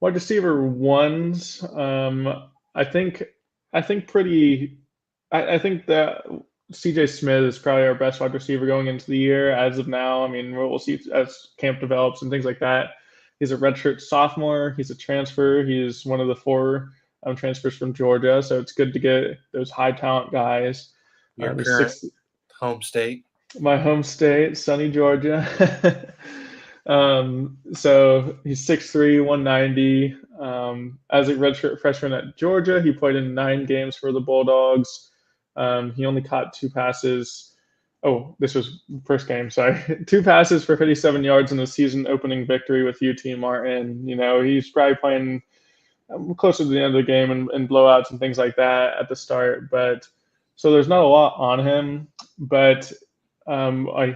wide receiver ones, I think pretty. I think that CJ Smith is probably our best wide receiver going into the year as of now. I mean, we'll see as camp develops and things like that. He's a redshirt sophomore. He's a transfer. He's one of the four transfers from Georgia, so it's good to get those high talent guys. your He's current six, home state. my home state, sunny Georgia. So he's 6'3", 190. As a redshirt freshman at Georgia, he played in 9 games for the Bulldogs. He only caught 2 passes. Oh, this was first game. Sorry, 2 passes for 57 yards in the season-opening victory with UT Martin. He's probably playing closer to the end of the game and blowouts and things like that at the start. But so there's not a lot on him, but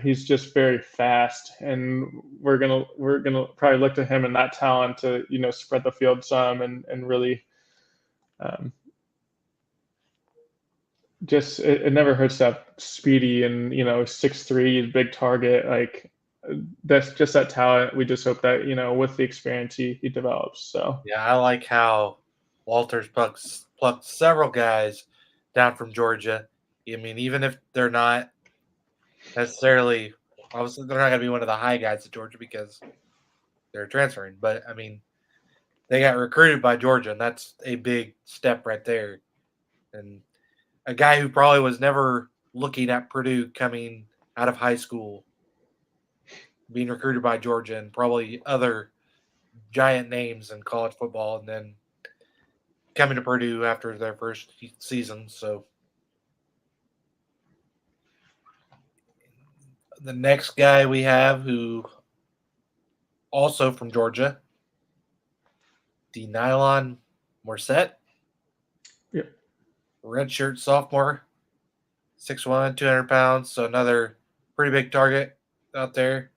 he's just very fast, and we're gonna probably look to him and that talent to spread the field some and really um, just it never hurts to have speedy and 6'3", big target. Like that's just that talent. We just hope that with the experience he develops. So Yeah, I like how Walters plucked several guys down from Georgia. I mean, even if they're not necessarily, obviously, they're not going to be one of the high guys at Georgia because they're transferring. But I mean, they got recruited by Georgia, and that's a big step right there. And a guy who probably was never looking at Purdue coming out of high school, being recruited by Georgia, and probably other giant names in college football, and then coming to Purdue after their first season. So the next guy we have, who also from Georgia, the Nylon Morset, yeah, redshirt sophomore, 6'1", 200 pounds. So another pretty big target out there.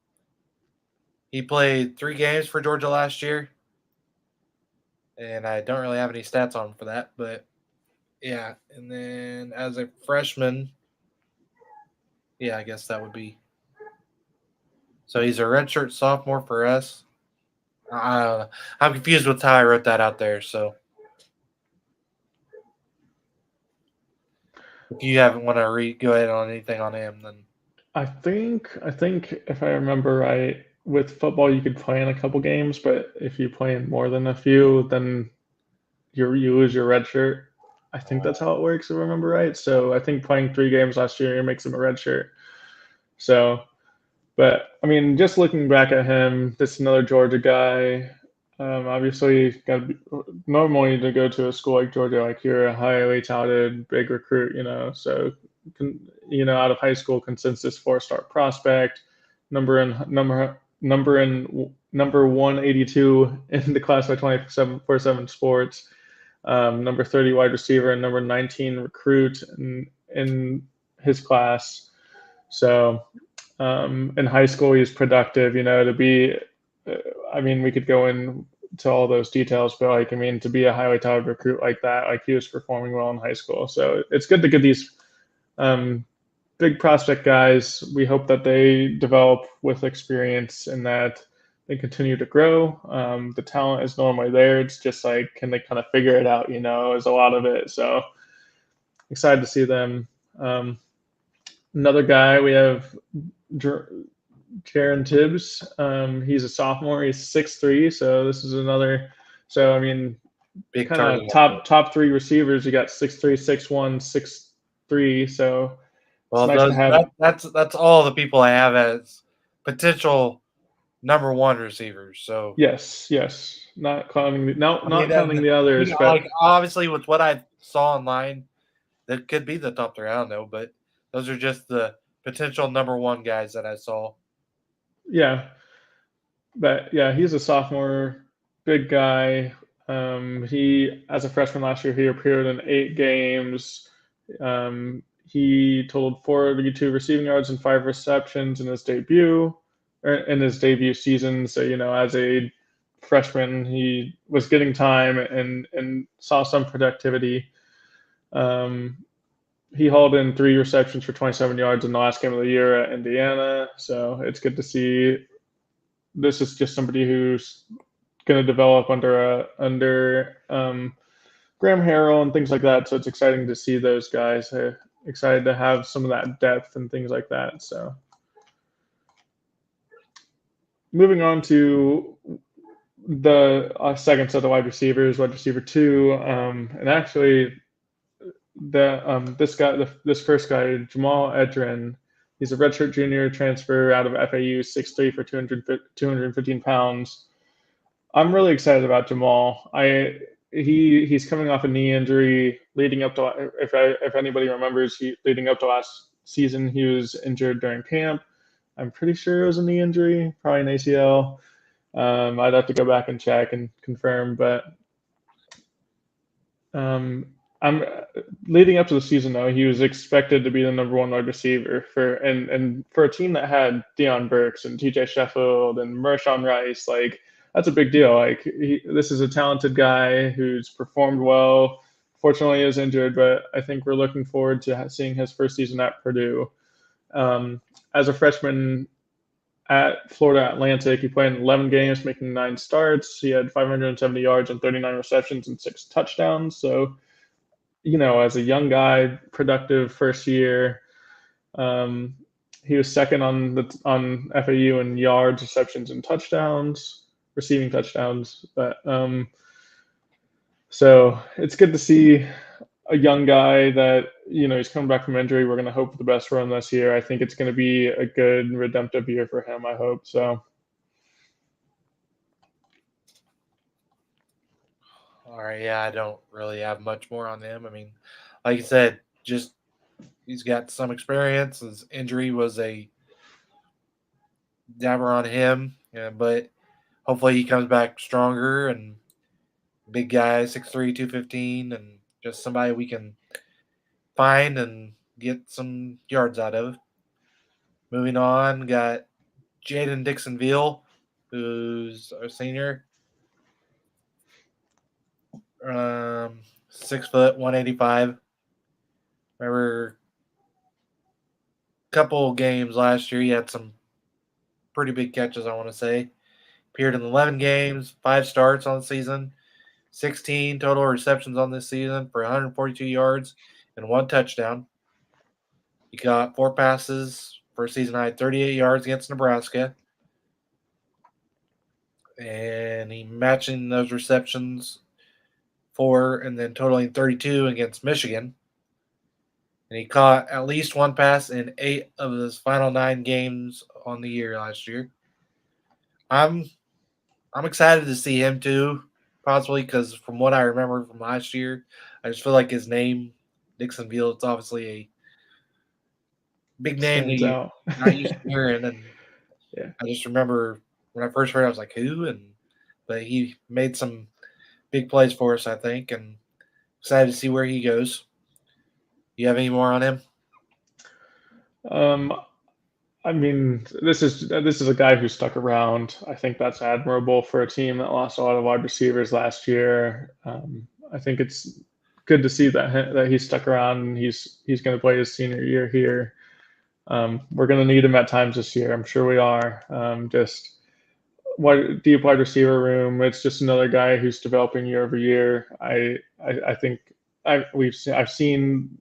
He played 3 games for Georgia last year, and I don't really have any stats on him for that. But yeah, and then as a freshman, yeah, I guess that would be. So he's a redshirt sophomore for us. I don't know. I'm confused with how I wrote that out there. So if you haven't want to go ahead on anything on him, then I think if I remember right, with football you could play in a couple games, but if you play in more than a few, then you lose your red shirt. I think that's how it works, if I remember right. So I think playing 3 games last year makes him a red shirt. So, but I mean, just looking back at him, this is another Georgia guy. Obviously, got to be normally to go to a school like Georgia, like you're a highly touted, big recruit, So, out of high school, consensus 4-star prospect, number number 182 in the class by 24/7 Sports, number 30 wide receiver, and number 19 recruit in his class. So in high school, he's productive. To be, I mean, we could go into all those details, but like, I mean, to be a highly touted recruit like that, like he was performing well in high school. So it's good to get these um, big prospect guys. We hope that they develop with experience and that they continue to grow. The talent is normally there. It's just like, can they kind of figure it out? Is a lot of it. So excited to see them. Another guy we have, Jaron Tibbs. He's a sophomore. He's 6'3", so this is another. So I mean, Big kind target. of top three receivers. You got 6'3", 6'1", 6'3". So it's Well, nice to have. that's all the people I have as potential number one receivers. So Yes. Not counting I mean, not counting the others, but like obviously with what I saw online, that could be the top three. I don't know, but those are just the potential number one guys that I saw. yeah, he's a sophomore, big guy. He, as a freshman last year, he appeared in 8 games. He totaled 42 receiving yards and 5 receptions in his debut season. So as a freshman, he was getting time and saw some productivity. Um, he hauled in 3 receptions for 27 yards in the last game of the year at Indiana. So it's good to see. This is just somebody who's going to develop under Graham Harrell and things like that. So it's exciting to see those guys. Excited to have some of that depth and things like that. So moving on to the second set of wide receivers, wide receiver 2, and actually this first guy, Jamal Edrin. He's a redshirt junior transfer out of FAU, 6'3" for 215 pounds. I'm really excited about Jamal. He's coming off a knee injury leading up to, if anybody remembers, leading up to last season, he was injured during camp. I'm pretty sure it was a knee injury, probably an ACL. I'd have to go back and check and confirm, but I'm leading up to the season though. He was expected to be the number 1 wide receiver and for a team that had Deion Burks and TJ Sheffield and Mershawn Rice, like that's a big deal. Like this is a talented guy who's performed well. Fortunately, he is injured, but I think we're looking forward to seeing his first season at Purdue. As a freshman at Florida Atlantic, he played in 11 games, making 9 starts. He had 570 yards and 39 receptions and 6 touchdowns. So as a young guy, productive first year. He was second on FAU in yards, receptions, and receiving touchdowns. But so it's good to see a young guy that he's coming back from injury. We're going to hope for the best for him this year. I think it's going to be a good redemptive year for him. I hope so. All right, yeah, I don't really have much more on him. I mean, like you said, just he's got some experience. His injury was a dabber on him, yeah, but hopefully he comes back stronger and big guy, 6'3", 215, and just somebody we can find and get some yards out of. Moving on, got Jaden Dixonville, who's a senior. 6 foot, 185. Remember a couple games last year, he had some pretty big catches, I want to say. Appeared in 11 games, 5 starts on the season, 16 total receptions on this season for 142 yards and 1 touchdown. He got 4 passes for a season high 38 yards against Nebraska. And he matching those receptions 4 and then totaling 32 against Michigan. And he caught at least 1 pass in 8 of his final 9 games on the year last year. I'm excited to see him too, possibly because from what I remember from last year, I just feel like his name, Dixonville, it's obviously a big name that Stands you're out. not used to hearing. And Yeah. I just remember when I first heard, I was like, who? But he made some big plays for us, I think, and excited to see where he goes. You have any more on him? Um, I mean, this is a guy who stuck around. I think that's admirable for a team that lost a lot of wide receivers last year. I think it's good to see that he stuck around and he's going to play his senior year here. We're going to need him at times this year. I'm sure we are. Just deep wide receiver room. It's just another guy who's developing year over year. I think I've seen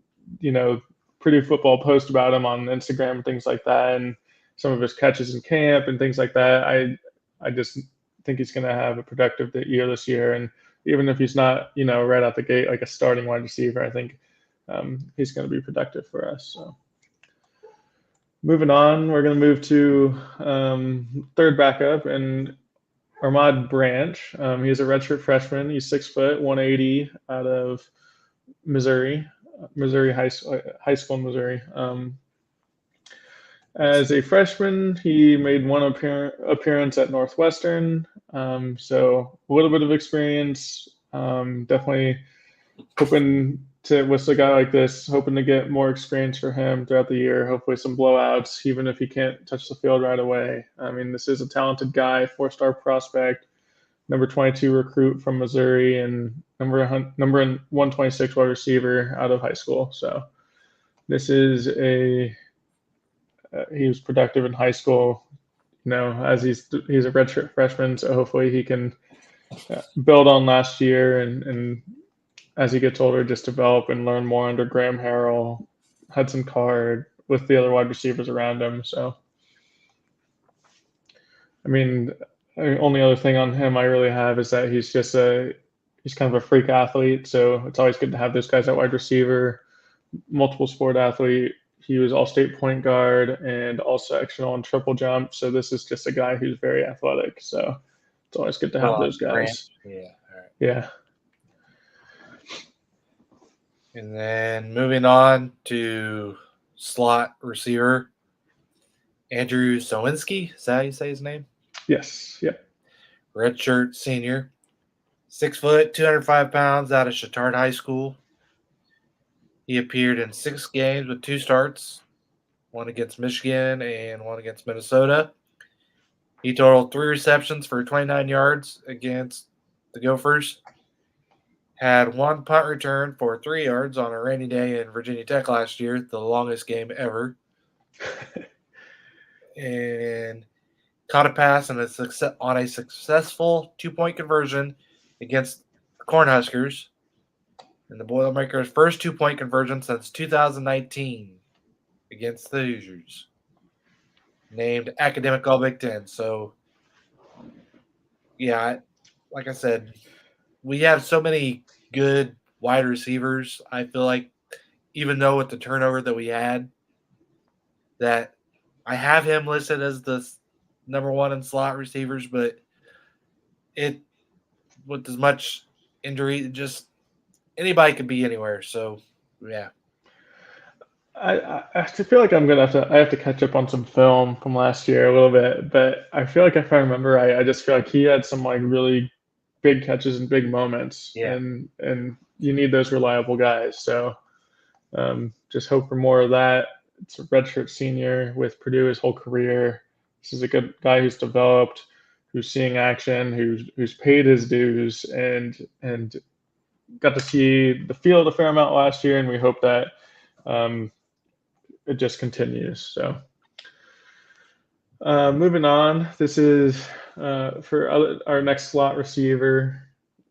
Purdue football post about him on Instagram and things like that, and some of his catches in camp and things like that. I just think he's going to have a productive year this year, and even if he's not right out the gate like a starting wide receiver, I think he's going to be productive for us. So. Moving on, we're going to move to third backup and Armad Branch. He's a redshirt freshman. He's 6 foot, 180, out of Missouri high school in Missouri. As a freshman, he made one appearance at Northwestern, so a little bit of experience. Definitely hoping with a guy like this, hoping to get more experience for him throughout the year. Hopefully, some blowouts, even if he can't touch the field right away. I mean, this is a talented guy, 4-star prospect, number 22 recruit from Missouri, and number 126 wide receiver out of high school. So this is he was productive in high school, as he's a redshirt freshman. So hopefully he can build on last year and as he gets older, just develop and learn more under Graham Harrell, Hudson Card, with the other wide receivers around him. So, I mean, the only other thing on him I really have is that he's kind of a freak athlete. So it's always good to have those guys at wide receiver, multiple sport athlete. He was all-state point guard and all-sectional and triple jump. So this is just a guy who's very athletic. So it's always good to have those guys. Yeah. All right. Yeah. And then moving on to slot receiver, Andrew Sowinski. Is that how you say his name? Yes. Yep. Redshirt senior, 6 foot, 205 pounds, out of Chittard High School. He appeared in 6 games with 2 starts, one against Michigan and one against Minnesota. He totaled 3 receptions for 29 yards against the Gophers. Had 1 punt return for 3 yards on a rainy day in Virginia Tech last year, the longest game ever. And caught a pass on a successful 2-point conversion against the Cornhuskers. And the Boilermakers' first 2-point conversion since 2019 against the Hoosiers. Named Academic All-Big Ten. So, yeah, like I said, we have so many good wide receivers. I feel like even though with the turnover that we had, that I have him listed as the number 1 in slot receivers, but with as much injury, just anybody could be anywhere. So, yeah. I feel like I have to catch up on some film from last year a little bit, but I feel like if I remember right, I just feel like he had some like really big catches and big moments, Yeah. and you need those reliable guys. So just hope for more of that. It's a redshirt senior with Purdue his whole career. This is a good guy who's developed, who's seeing action, who's paid his dues, and got to see the field a fair amount last year, and we hope that it just continues. So moving on, this is for our next slot receiver,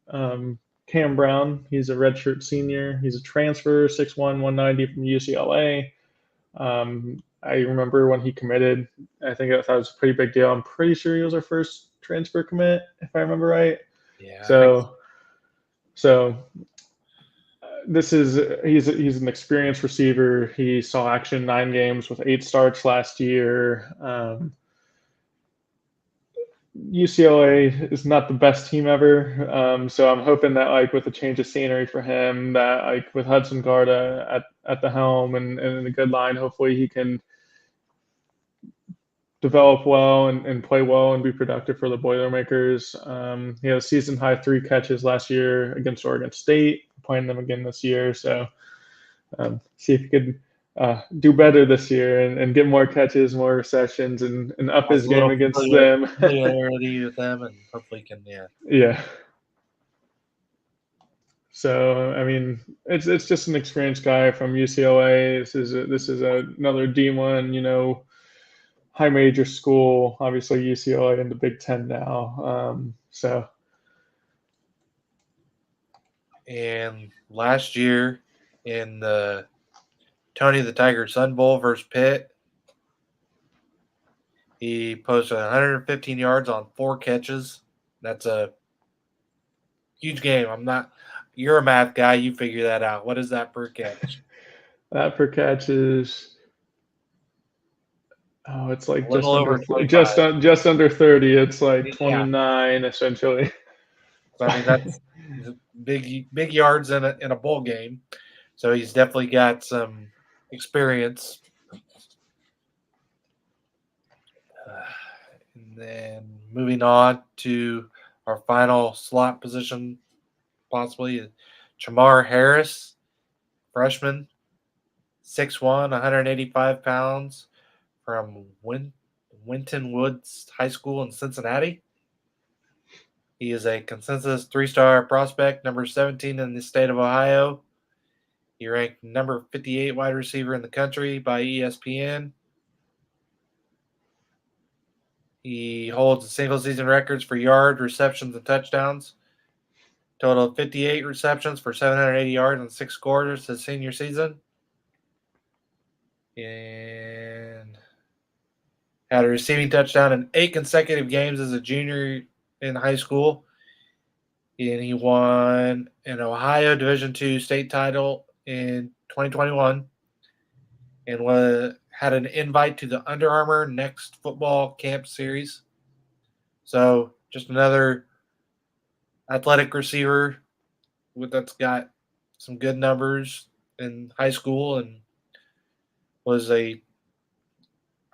Cam Brown. He's a redshirt senior. He's a transfer, 6'1", 190 from UCLA. I remember when he committed, I think I thought it was a pretty big deal. I'm pretty sure he was our first transfer commit, if I remember right. Yeah. So he's an experienced receiver. He saw action 9 games with 8 starts last year. UCLA is not the best team ever, so I'm hoping that like with a change of scenery for him, that like with Hudson Garda at the helm and a good line, hopefully he can develop well and play well and be productive for the Boilermakers. He had a season high 3 catches last year against Oregon State, playing them again this year. So see if he could do better this year and get more catches, more receptions, and up Has his a game little against them. familiarity with them, and hopefully can Yeah. So I mean, it's just an experienced guy from UCLA. This is another D1, high major school. Obviously UCLA in the Big Ten now. So And last year in the Tony the Tiger Sun Bowl versus Pitt, he posted 115 yards on 4 catches. That's a huge game. You're a math guy. You figure that out. What is that per catch? that per catch is it's like A little over 25. just under 30. It's like Yeah. 29 essentially. So, I mean, that's big yards in a bowl game. So he's definitely got some experience. And then moving on to our final slot position, possibly Chamar Harris, freshman, 6'1", 185 pounds, from Winton Woods High School in Cincinnati. He is a consensus 3-star prospect, number 17 in the state of Ohio. He ranked number 58 wide receiver in the country by ESPN. He holds single season records for yards, receptions, and touchdowns. Total of 58 receptions for 780 yards and 6 scores his senior season. And had a receiving touchdown in 8 consecutive games as a junior in high school. And he won an Ohio Division II state title in 2021 and had an invite to the Under Armour Next Football Camp Series. So just another athletic receiver that's got some good numbers in high school and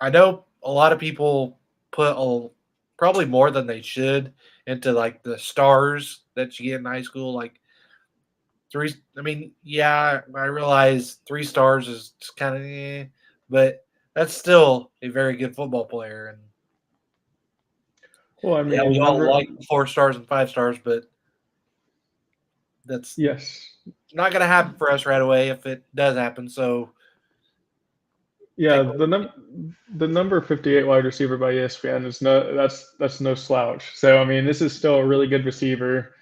I know a lot of people put probably more than they should into like the stars that you get in high school, like I realize 3 stars is kind of but that's still a very good football player. And Well, I yeah, we mean, all number like 4 stars and 5 stars, but that's yes, not going to happen for us right away if it does happen. So yeah, take the number 58 wide receiver by ESPN is that's no slouch. So I mean, this is still a really good receiver.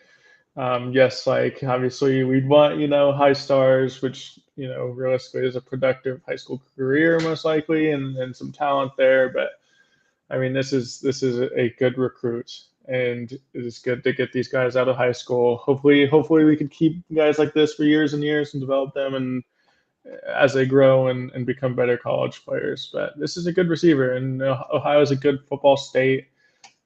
Yes, like obviously we'd want high stars, which realistically is a productive high school career most likely, and some talent there. But I mean, this is a good recruit, and it is good to get these guys out of high school. Hopefully we could keep guys like this for years and years and develop them and as they grow and become better college players. But this is a good receiver, and Ohio is a good football state.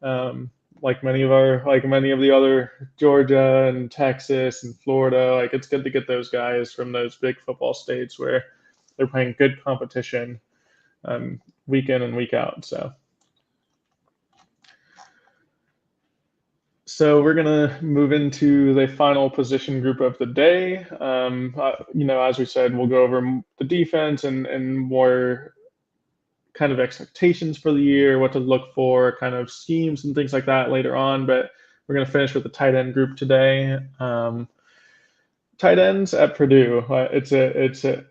Um, like many of the other Georgia and Texas and Florida, like it's good to get those guys from those big football states where they're playing good competition week in and week out. So we're gonna move into the final position group of the day. As we said, we'll go over the defense and more kind of expectations for the year, what to look for, kind of schemes and things like that later on. But we're gonna finish with the tight end group today. Tight ends at Purdue. It's a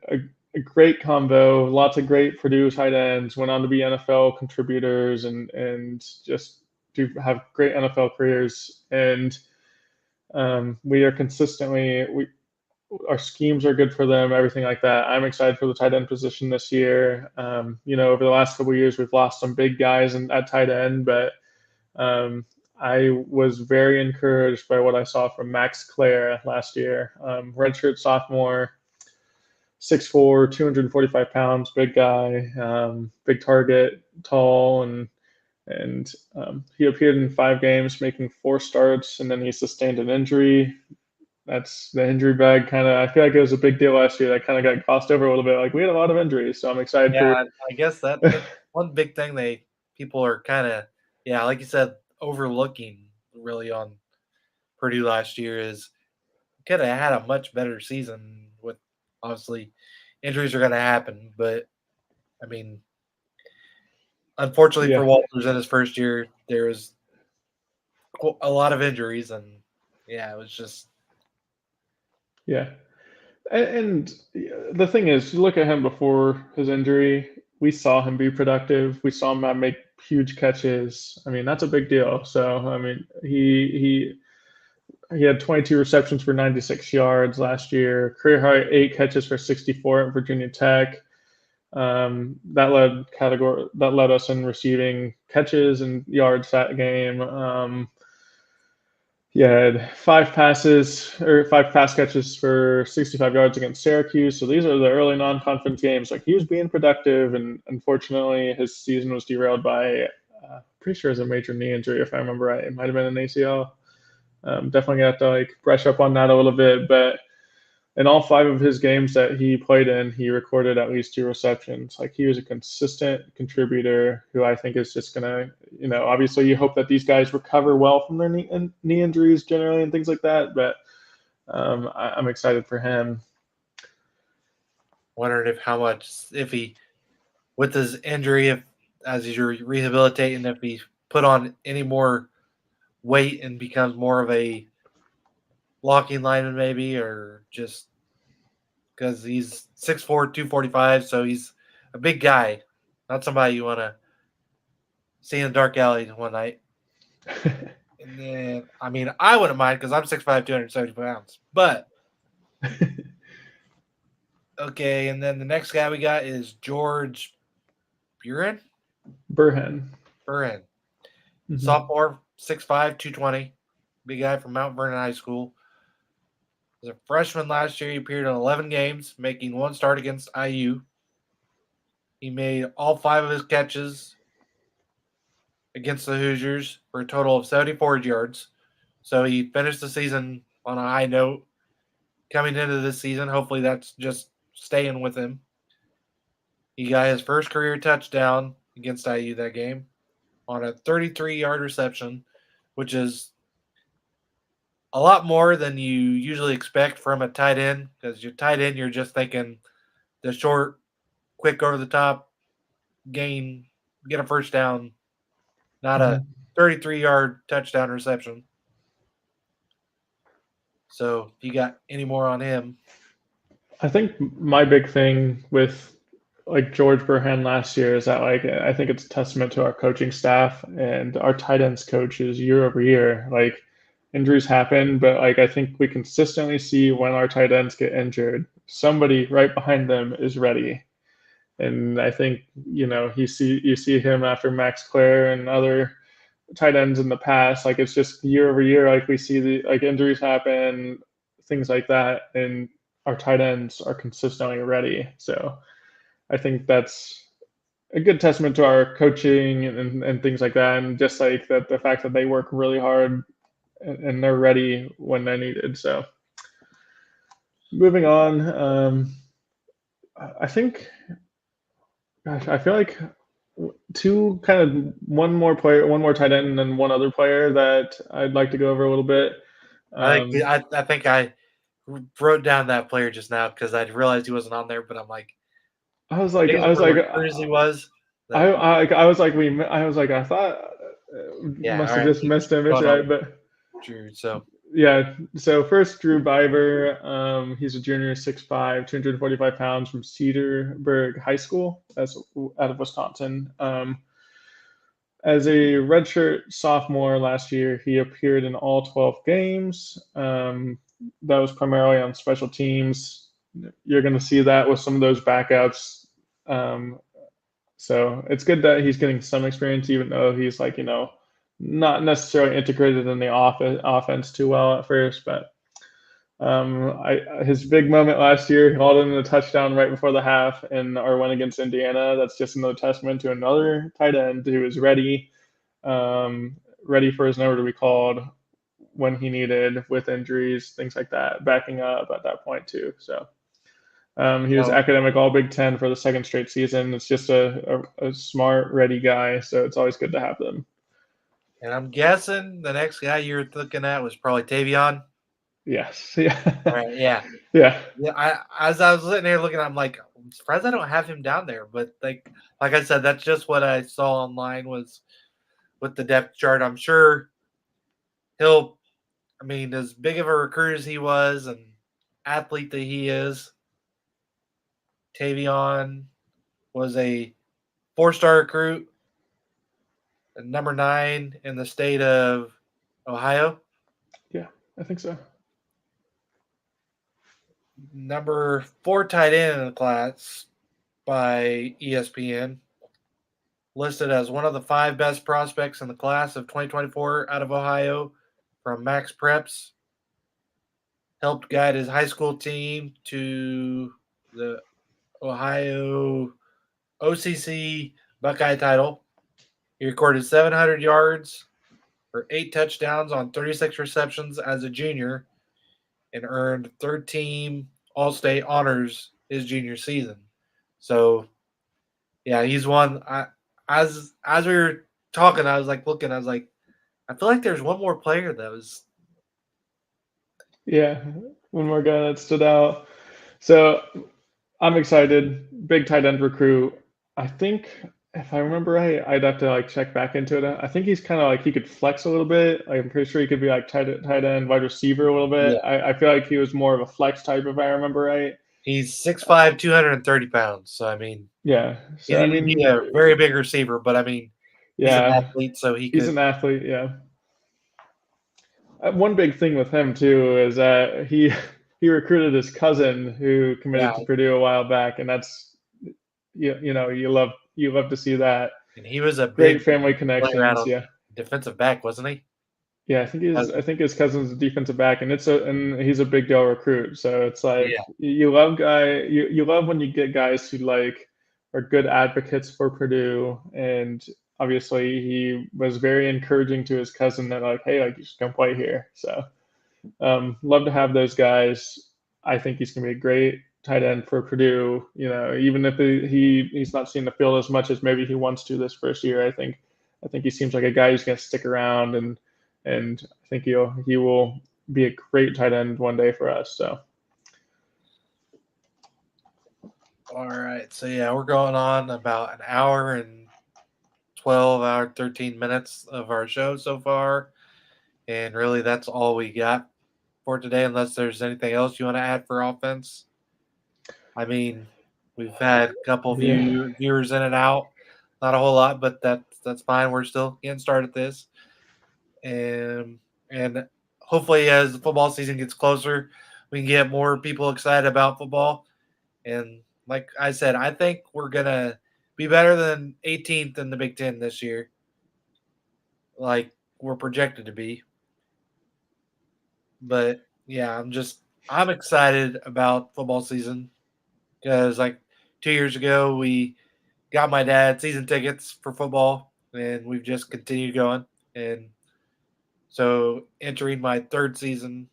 great combo. Lots of great Purdue tight ends went on to be NFL contributors and just do have great NFL careers. And we are our schemes are good for them, everything like that. I'm excited for the tight end position this year. Over the last couple of years, we've lost some big guys at tight end, but I was very encouraged by what I saw from Max Clare last year. Redshirt sophomore, 6'4", 245 pounds, big guy, big target, tall, and he appeared in 5 games, making 4 starts, and then he sustained an injury. That's the injury bag kind of. I feel like it was a big deal last year. That kind of got glossed over a little bit. Like we had a lot of injuries, so I'm excited for. Yeah, I guess that's one big thing people are kind of, yeah, like you said, overlooking really on Purdue last year is could have had a much better season with obviously injuries are going to happen, but I mean, unfortunately for Yeah, Walters in his first year, there was a lot of injuries, and yeah, it was just yeah. And the thing is, you look at him before his injury. We saw him be productive. We saw him make huge catches. I mean, that's a big deal. So, I mean, he had 22 receptions for 96 yards last year. Career high 8 catches for 64 at Virginia Tech. That led us in receiving catches and yards that game. He had 5 pass catches for 65 yards against Syracuse. So these are the early non-conference games. Like he was being productive, and unfortunately, his season was derailed by pretty sure it was a major knee injury, if I remember right. It might have been an ACL. Definitely gonna have to like brush up on that a little bit. But in all 5 of his games that he played in, he recorded at least 2 receptions. Like he was a consistent contributor who I think is just gonna, obviously you hope that these guys recover well from their knee injuries generally and things like that. But I'm excited for him. wondering if he with his injury, if as he's rehabilitating, if he put on any more weight and becomes more of a blocking lineman, maybe, or just because he's 6'4", 245, so he's a big guy, not somebody you want to see in a dark alley one night. And then, I mean, I wouldn't mind because I'm 6'5", 270 pounds. But okay, and then the next guy we got is George Buren. Burhan. Buren, Hmm. sophomore, 6'5", 220, big guy from Mount Vernon High School. As a freshman last year, he appeared in 11 games, making one start against IU. He made all 5 of his catches against the Hoosiers for a total of 74 yards. So he finished the season on a high note. Coming into this season, hopefully that's just staying with him. He got his first career touchdown against IU that game on a 33-yard reception, which is a lot more than you usually expect from a tight end because your tight end, you're just thinking the short, quick over the top gain, get a first down, not a Hmm. 33-yard touchdown reception. So if you got any more on him, I think my big thing with like George Burhan last year is that like I think it's a testament to our coaching staff and our tight ends coaches year over year. Like injuries happen, but like I think we consistently see when our tight ends get injured, somebody right behind them is ready. And I think you see him after Max Clare and other tight ends in the past. Like it's just year over year, like we see the like injuries happen, things like that, and our tight ends are consistently ready. So I think that's a good testament to our coaching and things like that, and just like that the fact that they work really hard and they're ready when they're needed. So moving on, I think, gosh, I feel like two kind of one more player, one more tight end, and then one other player that I'd like to go over a little bit. Um, I think I wrote down that player just now because I realized he wasn't on there, but I'm like, I was like, maybe I the was like, recruit as he was. That I was like, I was like, I thought yeah, all must have right. just missed him. It's Going on right, but Drew. So yeah. So first, Drew Biber. He's a junior, 6'5", 245 pounds from Cedarburg High School. That's out of Wisconsin. As a redshirt sophomore last year, he appeared in all 12 games. That was primarily on special teams. You're going to see that with some of those backups. Um, so it's good that he's getting some experience, even though he's like, not necessarily integrated in the offense too well at first. But his big moment last year, he hauled in a touchdown right before the half in our win against Indiana. That's just another testament to another tight end who is um, ready for his number to be called when he needed with injuries, things like that, backing up at that point too. So He was No, academic All Big Ten for the second straight season. It's just a smart, ready guy, so it's always good to have them. and I'm guessing the next guy you're looking at was probably Tavion. Yes, All yeah, right, yeah. yeah, Yeah, as I was sitting there looking, I'm like, I'm surprised I don't have him down there. But like I said, that's just what I saw online was with the depth chart. I'm sure he'll. I mean, as big of a recruit as he was, and athlete that he is, Tavion was a four-star recruit, number 9 in the state of Ohio, yeah. I think so. number 4 tight end in the class by ESPN, listed as one of the 5 best prospects in the class of 2024 out of Ohio from Max Preps. Helped guide his high school team to the Ohio OCC Buckeye title. He recorded 700 yards for 8 touchdowns on 36 receptions as a junior and earned third team All State honors his junior season. So, yeah, he's one. As we were talking, I was like looking. I was like, I feel like there's one more player that was. Yeah, one more guy that stood out. So I'm excited. Big tight end recruit. I think if I remember right, I'd have to like check back into it. I think he's kind of like he could flex a little bit. Like, I'm pretty sure he could be like tight end, wide receiver a little bit. Yeah, I feel like he was more of a flex type if I remember right. he's 6'5", 230 pounds. So I mean, Yeah. he So I needed to be mean, a very big receiver, but I mean, he's an yeah, athlete, so he he's could. an athlete. Yeah. One big thing with him too is that he he recruited his cousin who Yeah, committed to Purdue a while back, and that's you love to see that. and he was a Great big family player out connections. on Yeah. defensive back, wasn't he? Yeah, I Cousin. think his cousin's a defensive back, and he's a big deal recruit. So it's like Yeah, you love when you get guys who like are good advocates for Purdue, and obviously he was very encouraging to his cousin that like, hey, like you should come play here. So love to have those guys. I think he's gonna be a great tight end for Purdue. Even if he's not seeing the field as much as maybe he wants to this first year, I think he seems like a guy who's gonna stick around and I think he will be a great tight end one day for us. So all right. So yeah, we're going on about an hour and 13 minutes of our show so far. And really, that's all we got for today, unless there's anything else you want to add for offense. I mean, we've had a couple yeah, viewers in and out, not a whole lot, but that's fine. We're still getting started this, and hopefully, as the football season gets closer, we can get more people excited about football. And like I said, I think we're gonna be better than 18th in the Big Ten this year, like we're projected to be. But yeah, I'm excited about football season because like 2 years ago we got my dad season tickets for football, and we've just continued going. And so entering my second season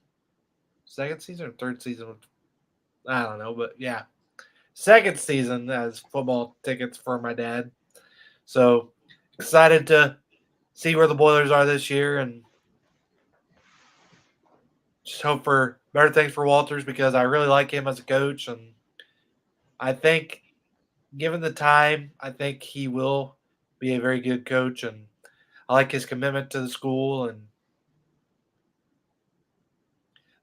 or third season, I don't know, but yeah, second season as football tickets for my dad. So excited to see where the Boilers are this year, and just hope for better things for Walters because I really like him as a coach, and I think given the time, I think he will be a very good coach, and I like his commitment to the school and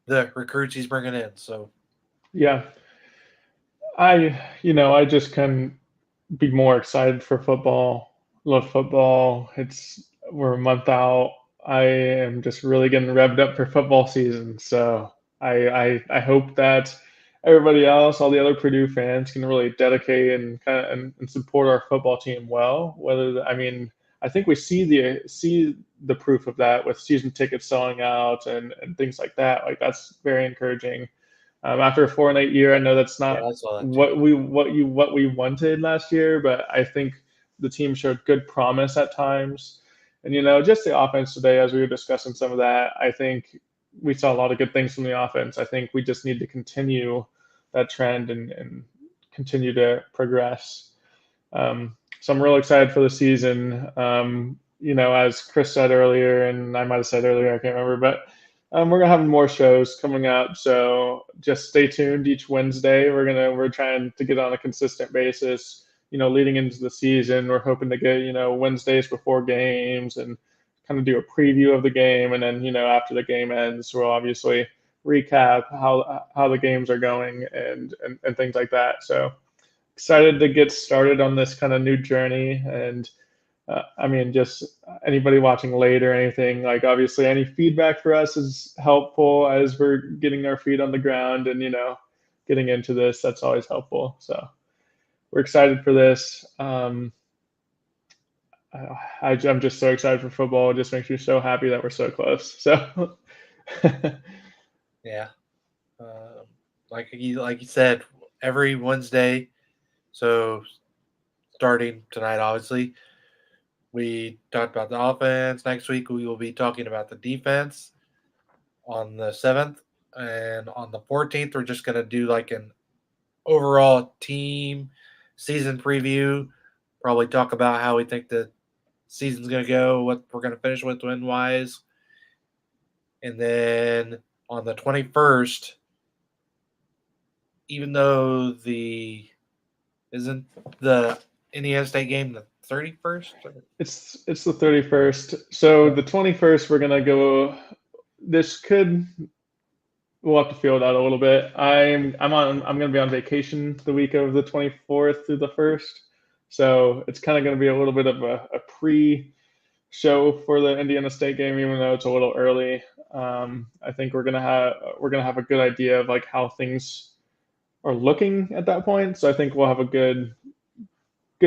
the recruits he's bringing in. So yeah. I just can be more excited for football. Love football. We're a month out. I am just really getting revved up for football season. So I hope that everybody else, all the other Purdue fans, can really dedicate and kind of and support our football team well. I think we see the proof of that with season tickets selling out and things like that. Like that's very encouraging. After a 4-8 year, I know that's yeah, not I saw that too. what we wanted last year, but I think the team showed good promise at times. And just the offense today, as we were discussing some of that, I think we saw a lot of good things from the offense. I think we just need to continue that trend and continue to progress. So I'm real excited for the season. As Chris said earlier, and I might have said earlier, I can't remember, but we're gonna have more shows coming up. So just stay tuned each Wednesday. We're trying to get on a consistent basis. Leading into the season, we're hoping to get Wednesdays before games and kind of do a preview of the game, and then after the game ends, we'll obviously recap how the games are going and things like that. So excited to get started on this kind of new journey. And just anybody watching late or anything, like obviously any feedback for us is helpful as we're getting our feet on the ground and getting into this. That's always helpful. So we're excited for this. I'm just so excited for football. It just makes me so happy that we're so close. So Yeah. Like you said, every Wednesday. So starting tonight, obviously, we talked about the offense. Next week, we will be talking about the defense on the 7th. And on the 14th, we're just going to do like an overall team season preview. Probably talk about how we think the season's going to go, what we're going to finish with win-wise. And then on the 21st, even though isn't the Indiana State game the 31st? it's the 31st. So the 21st, we're gonna go. We'll have to feel it out a little bit. I'm gonna be on vacation the week of the 24th through the 1st, so it's kind of gonna be a little bit of a pre-show for the Indiana State game, even though it's a little early. I think we're gonna have a good idea of like how things are looking at that point. So I think we'll have a good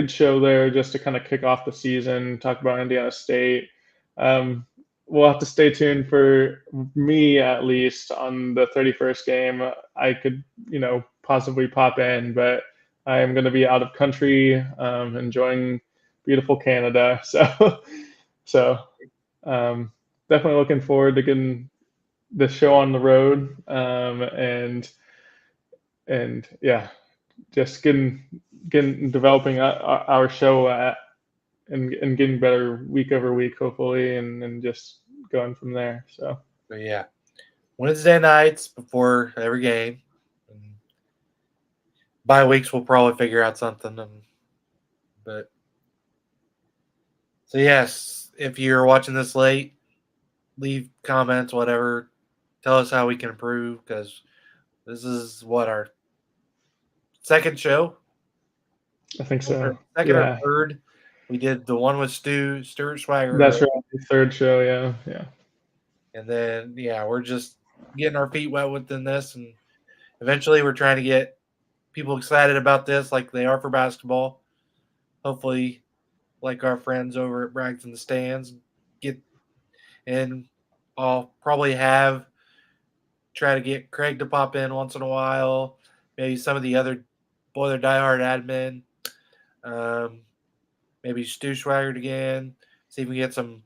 show there just to kind of kick off the season, talk about Indiana State. We'll have to stay tuned for me, at least, on the 31st game. I could, possibly pop in, but I am going to be out of country, enjoying beautiful Canada. So definitely looking forward to getting the show on the road, and yeah, just getting developing our show and getting better week over week, hopefully, and just going from there. So But yeah, Wednesday nights before every game. And bye weeks, we'll probably figure out something. But so yes, if you're watching this late, leave comments, whatever. Tell us how we can improve because this is what our second show. I think so. Second or Yeah, third. We did the one with Stuart Swagger, that's right. The third show. Yeah. and then we're just getting our feet wet within this, and eventually we're trying to get people excited about this, like they are for basketball. Hopefully, like our friends over at Brags in the Stands, and I'll probably try to get Craig to pop in once in a while. Maybe some of the other Boiler diehard admin. Maybe Stu Schwaggart again. See if we can get some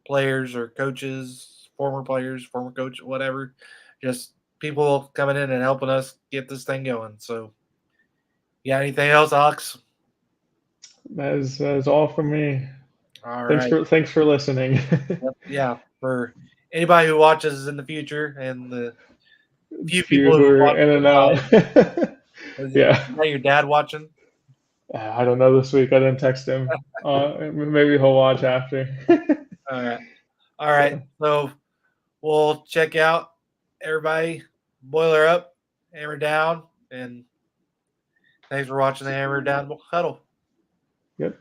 players or coaches, former players, former coach, whatever. Just people coming in and helping us get this thing going. So, you got anything else, Alex? That is all from me. All Thanks right. for listening. Yeah, for anybody who watches in the future and the few Few people who who are watch in and out. Yeah. now your dad watching? I don't know this week. I didn't text him. Maybe he'll watch after. All right. All right. So we'll check out everybody. Boiler up, hammer down, and thanks for watching the Hammer Down Huddle. Yep.